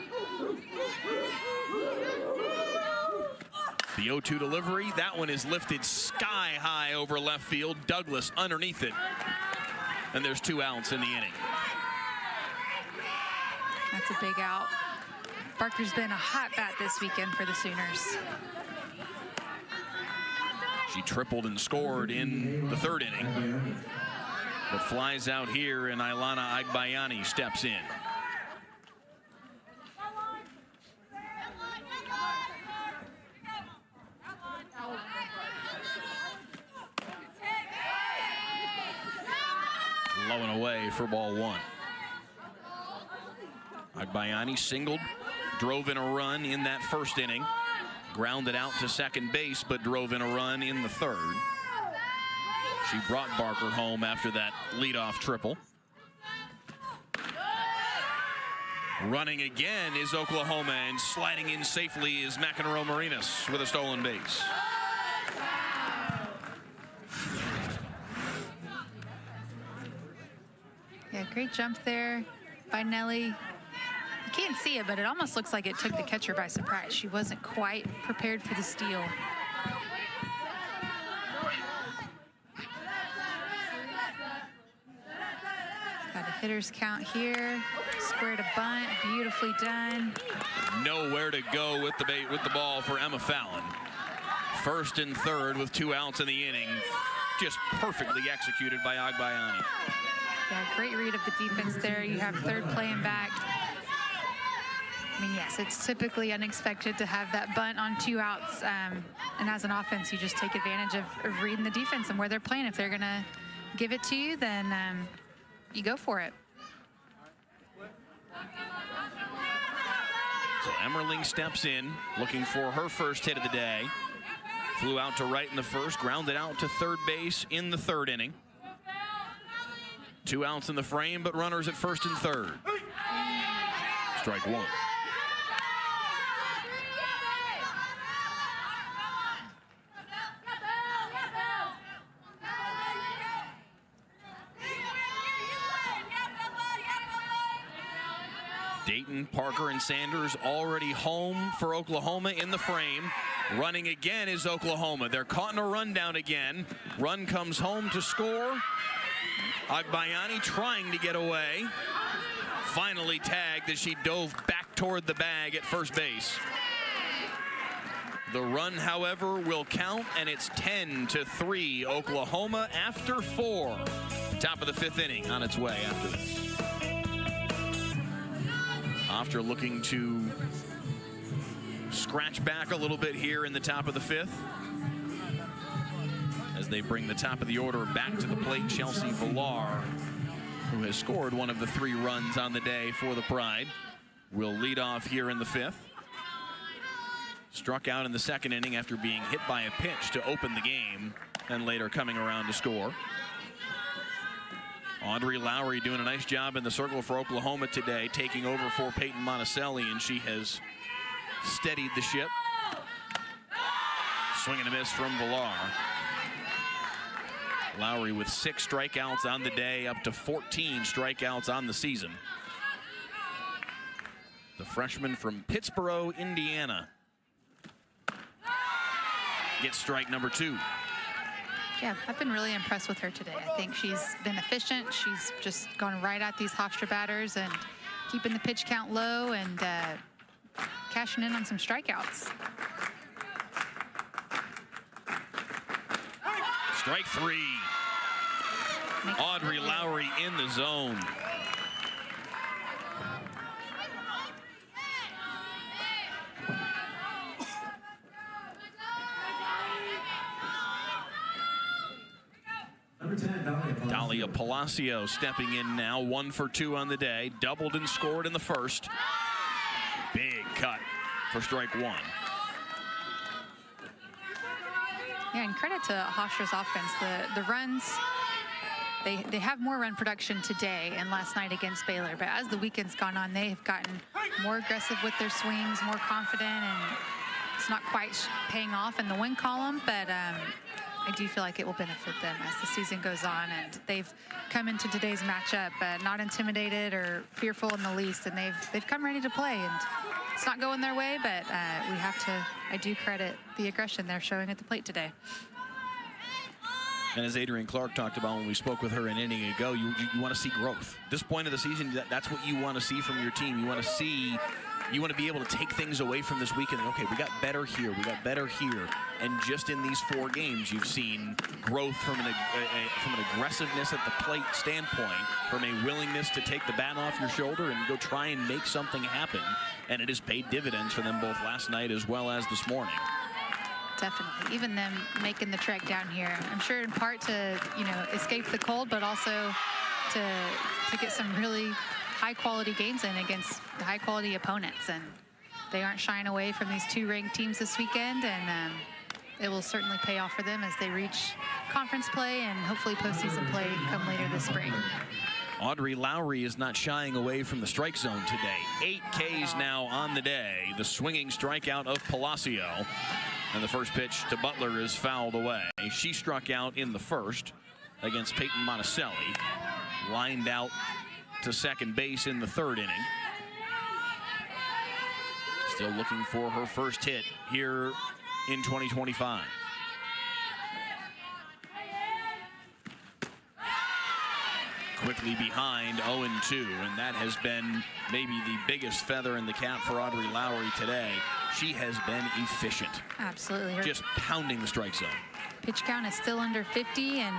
The 0-2 delivery, that one is lifted sky high over left field. Douglas underneath it. And there's 2 outs in the inning. That's a big out. Barker's been a hot bat this weekend for the Sooners. She tripled and scored in the 3rd inning. But flies out here, and Ailana Agbayani steps in. Low and away for ball 1. Agbayani singled, drove in a run in that 1st inning. Grounded out to second base, but drove in a run in the 3rd. She brought Barker home after that leadoff triple. Running again is Oklahoma, and sliding in safely is McEnroe Marinas with a stolen base. Yeah, great jump there by Nelly. You can't see it, but it almost looks like it took the catcher by surprise. She wasn't quite prepared for the steal. Got a hitter's count here. Squared a bunt, beautifully done. Nowhere to go with the ball for Emma Fallon. 1st and 3rd with 2 outs in the inning. Just perfectly executed by Agbayani. Yeah, great read of the defense there. You have 3rd playing back. I mean, yes, it's typically unexpected to have that bunt on 2 outs. And as an offense, you just take advantage of reading the defense and where they're playing. If they're going to give it to you, then you go for it. So Emmerling steps in, looking for her first hit of the day. Flew out to right in the 1st, grounded out to 3rd base in the 3rd inning. 2 outs in the frame, but runners at first and third. Strike one. Dayton, Parker, and Sanders already home for Oklahoma in the frame. Running again is Oklahoma. They're caught in a rundown again. Run comes home to score. Agbayani trying to get away. Finally tagged as she dove back toward the bag at first base. The run, however, will count, and it's 10-3 Oklahoma after 4. Top of the 5th inning on its way after this. Hofstra looking to scratch back a little bit here in the top of the 5th. As they bring the top of the order back to the plate, Chelsea Villar, who has scored one of the 3 runs on the day for the Pride, will lead off here in the 5th. Struck out in the 2nd inning after being hit by a pitch to open the game, and later coming around to score. Audrey Lowry doing a nice job in the circle for Oklahoma today, taking over for Peyton Monticelli, and she has steadied the ship. Swing and a miss from Villar. Lowry with 6 strikeouts on the day, up to 14 strikeouts on the season. The freshman from Pittsboro, Indiana, gets strike number 2. Yeah, I've been really impressed with her today. I think she's been efficient. She's just gone right at these Hofstra batters and keeping the pitch count low and cashing in on some strikeouts. Strike 3. Audrey Lowry in the zone. Dahlia Palacio stepping in now, 1 for 2 on the day, doubled and scored in the first. Big cut for strike 1. Yeah, and credit to Hofstra's offense. The runs, they have more run production today and last night against Baylor, but as the weekend's gone on, they have gotten more aggressive with their swings, more confident, and it's not quite paying off in the win column, but I do feel like it will benefit them as the season goes on, and they've come into today's matchup not intimidated or fearful in the least, and they've come ready to play, and it's not going their way, but I do credit the aggression they're showing at the plate today. And as Adrian Clark talked about when we spoke with her an inning ago, you want to see growth. This point of the season, that's what you want to see from your team. You want to be able to take things away from this weekend. Okay, we got better here, we got better here. And just in these 4 games, you've seen growth from an aggressiveness at the plate standpoint, from a willingness to take the bat off your shoulder and go try and make something happen. And it has paid dividends for them both last night as well as this morning. Definitely, even them making the trek down here, I'm sure in part to, escape the cold, but also to get some really high-quality games in against high-quality opponents, and they aren't shying away from these 2 ranked teams this weekend, and it will certainly pay off for them as they reach conference play and hopefully postseason play come later this spring. Audrey Lowry is not shying away from the strike zone today. 8 Ks now on the day. The swinging strikeout of Palacio, and the first pitch to Butler is fouled away. She struck out in the first against Peyton Monticelli, lined out to second base in the 3rd inning. Still looking for her first hit here in 2025. Quickly behind 0-2, and that has been maybe the biggest feather in the cap for Audrey Lowry today. She has been efficient. Absolutely. Just pounding the strike zone. Pitch count is still under 50, and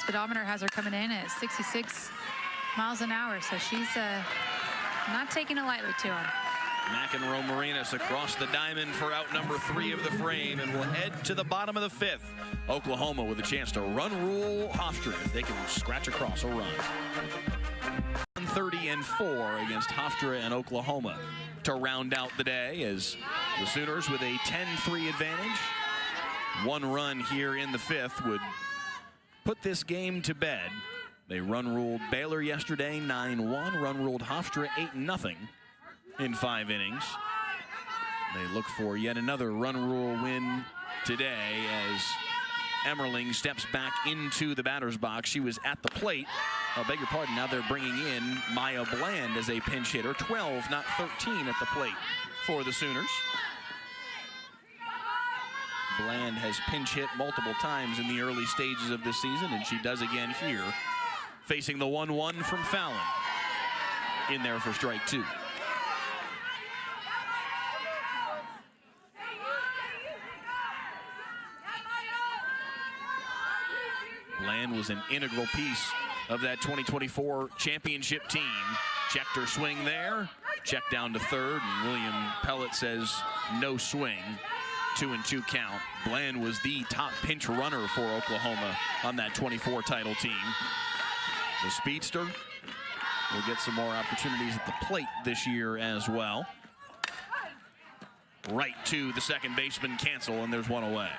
speedometer has her coming in at 66 miles an hour, so she's not taking it lightly to him. McEnroe Marinas across the diamond for out number 3 of the frame, and we'll head to the bottom of the 5th. Oklahoma with a chance to run rule Hofstra if they can scratch across a run. 130-4 against Hofstra and Oklahoma to round out the day, as the Sooners with a 10-3 advantage. 1 run here in the 5th would put this game to bed They run-ruled Baylor yesterday 9-1, run-ruled Hofstra 8-0 in 5 innings. They look for yet another run-rule win today as Emmerling steps back into the batter's box. She was at the plate. I beg your pardon, now they're bringing in Maya Bland as a pinch hitter. 12, not 13 at the plate for the Sooners. Bland has pinch hit multiple times in the early stages of this season, and she does again here, facing the 1-1 from Fallon. In there for strike 2. Bland was an integral piece of that 2024 championship team. Checked her swing there, checked down to third, and William Pellett says no swing. 2-2 count. Bland was the top pinch runner for Oklahoma on that 24 title team. The speedster will get some more opportunities at the plate this year as well. Right to the second baseman, cancel, and there's one away.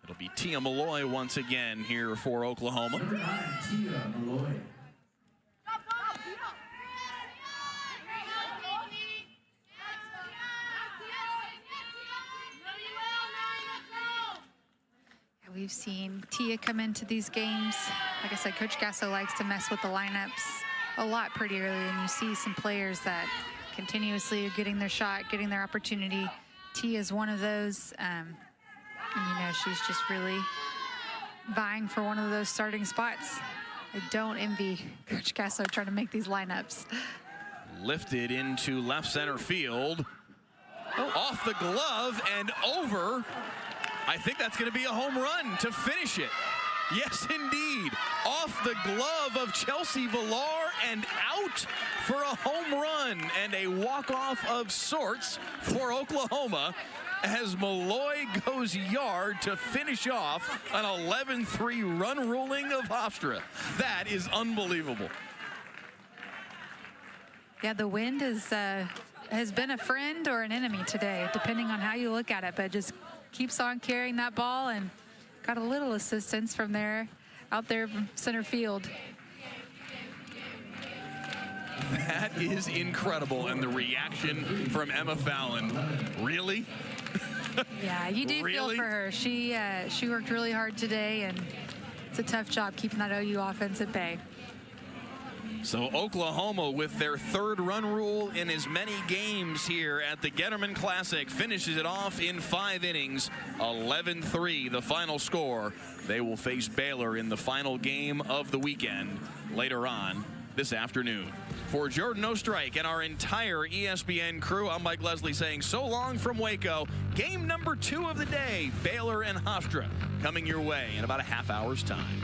It'll be Tia Malloy once again here for Oklahoma. Number 9, Tia Malloy. We've seen Tia come into these games. Like I said, Coach Gasso likes to mess with the lineups a lot pretty early, and you see some players that continuously are getting their shot, getting their opportunity. Tia is one of those, and you know, she's just really vying for one of those starting spots. I don't envy Coach Gasso trying to make these lineups. Lifted into left center field. Oh, off the glove and over. I think that's going to be a home run to finish it. Yes, indeed. Off the glove of Chelsea Villar and out for a home run and a walk-off of sorts for Oklahoma as Malloy goes yard to finish off an 11-3 run ruling of Hofstra. That is unbelievable. Yeah, the wind has been a friend or an enemy today, depending on how you look at it, but just keeps on carrying that ball and got a little assistance from there, out there from center field. That is incredible, and the reaction from Emma Fallon. Really? Yeah, you do Really? feel for her. She worked really hard today, and it's a tough job keeping that OU offense at bay. So Oklahoma, with their 3rd run rule in as many games here at the Getterman Classic, finishes it off in 5 innings, 11-3 the final score. They will face Baylor in the final game of the weekend later on this afternoon. For Jordan Ostrike and our entire ESPN crew, I'm Mike Leslie saying so long from Waco. Game number 2 of the day, Baylor and Hofstra, coming your way in about a half hour's time.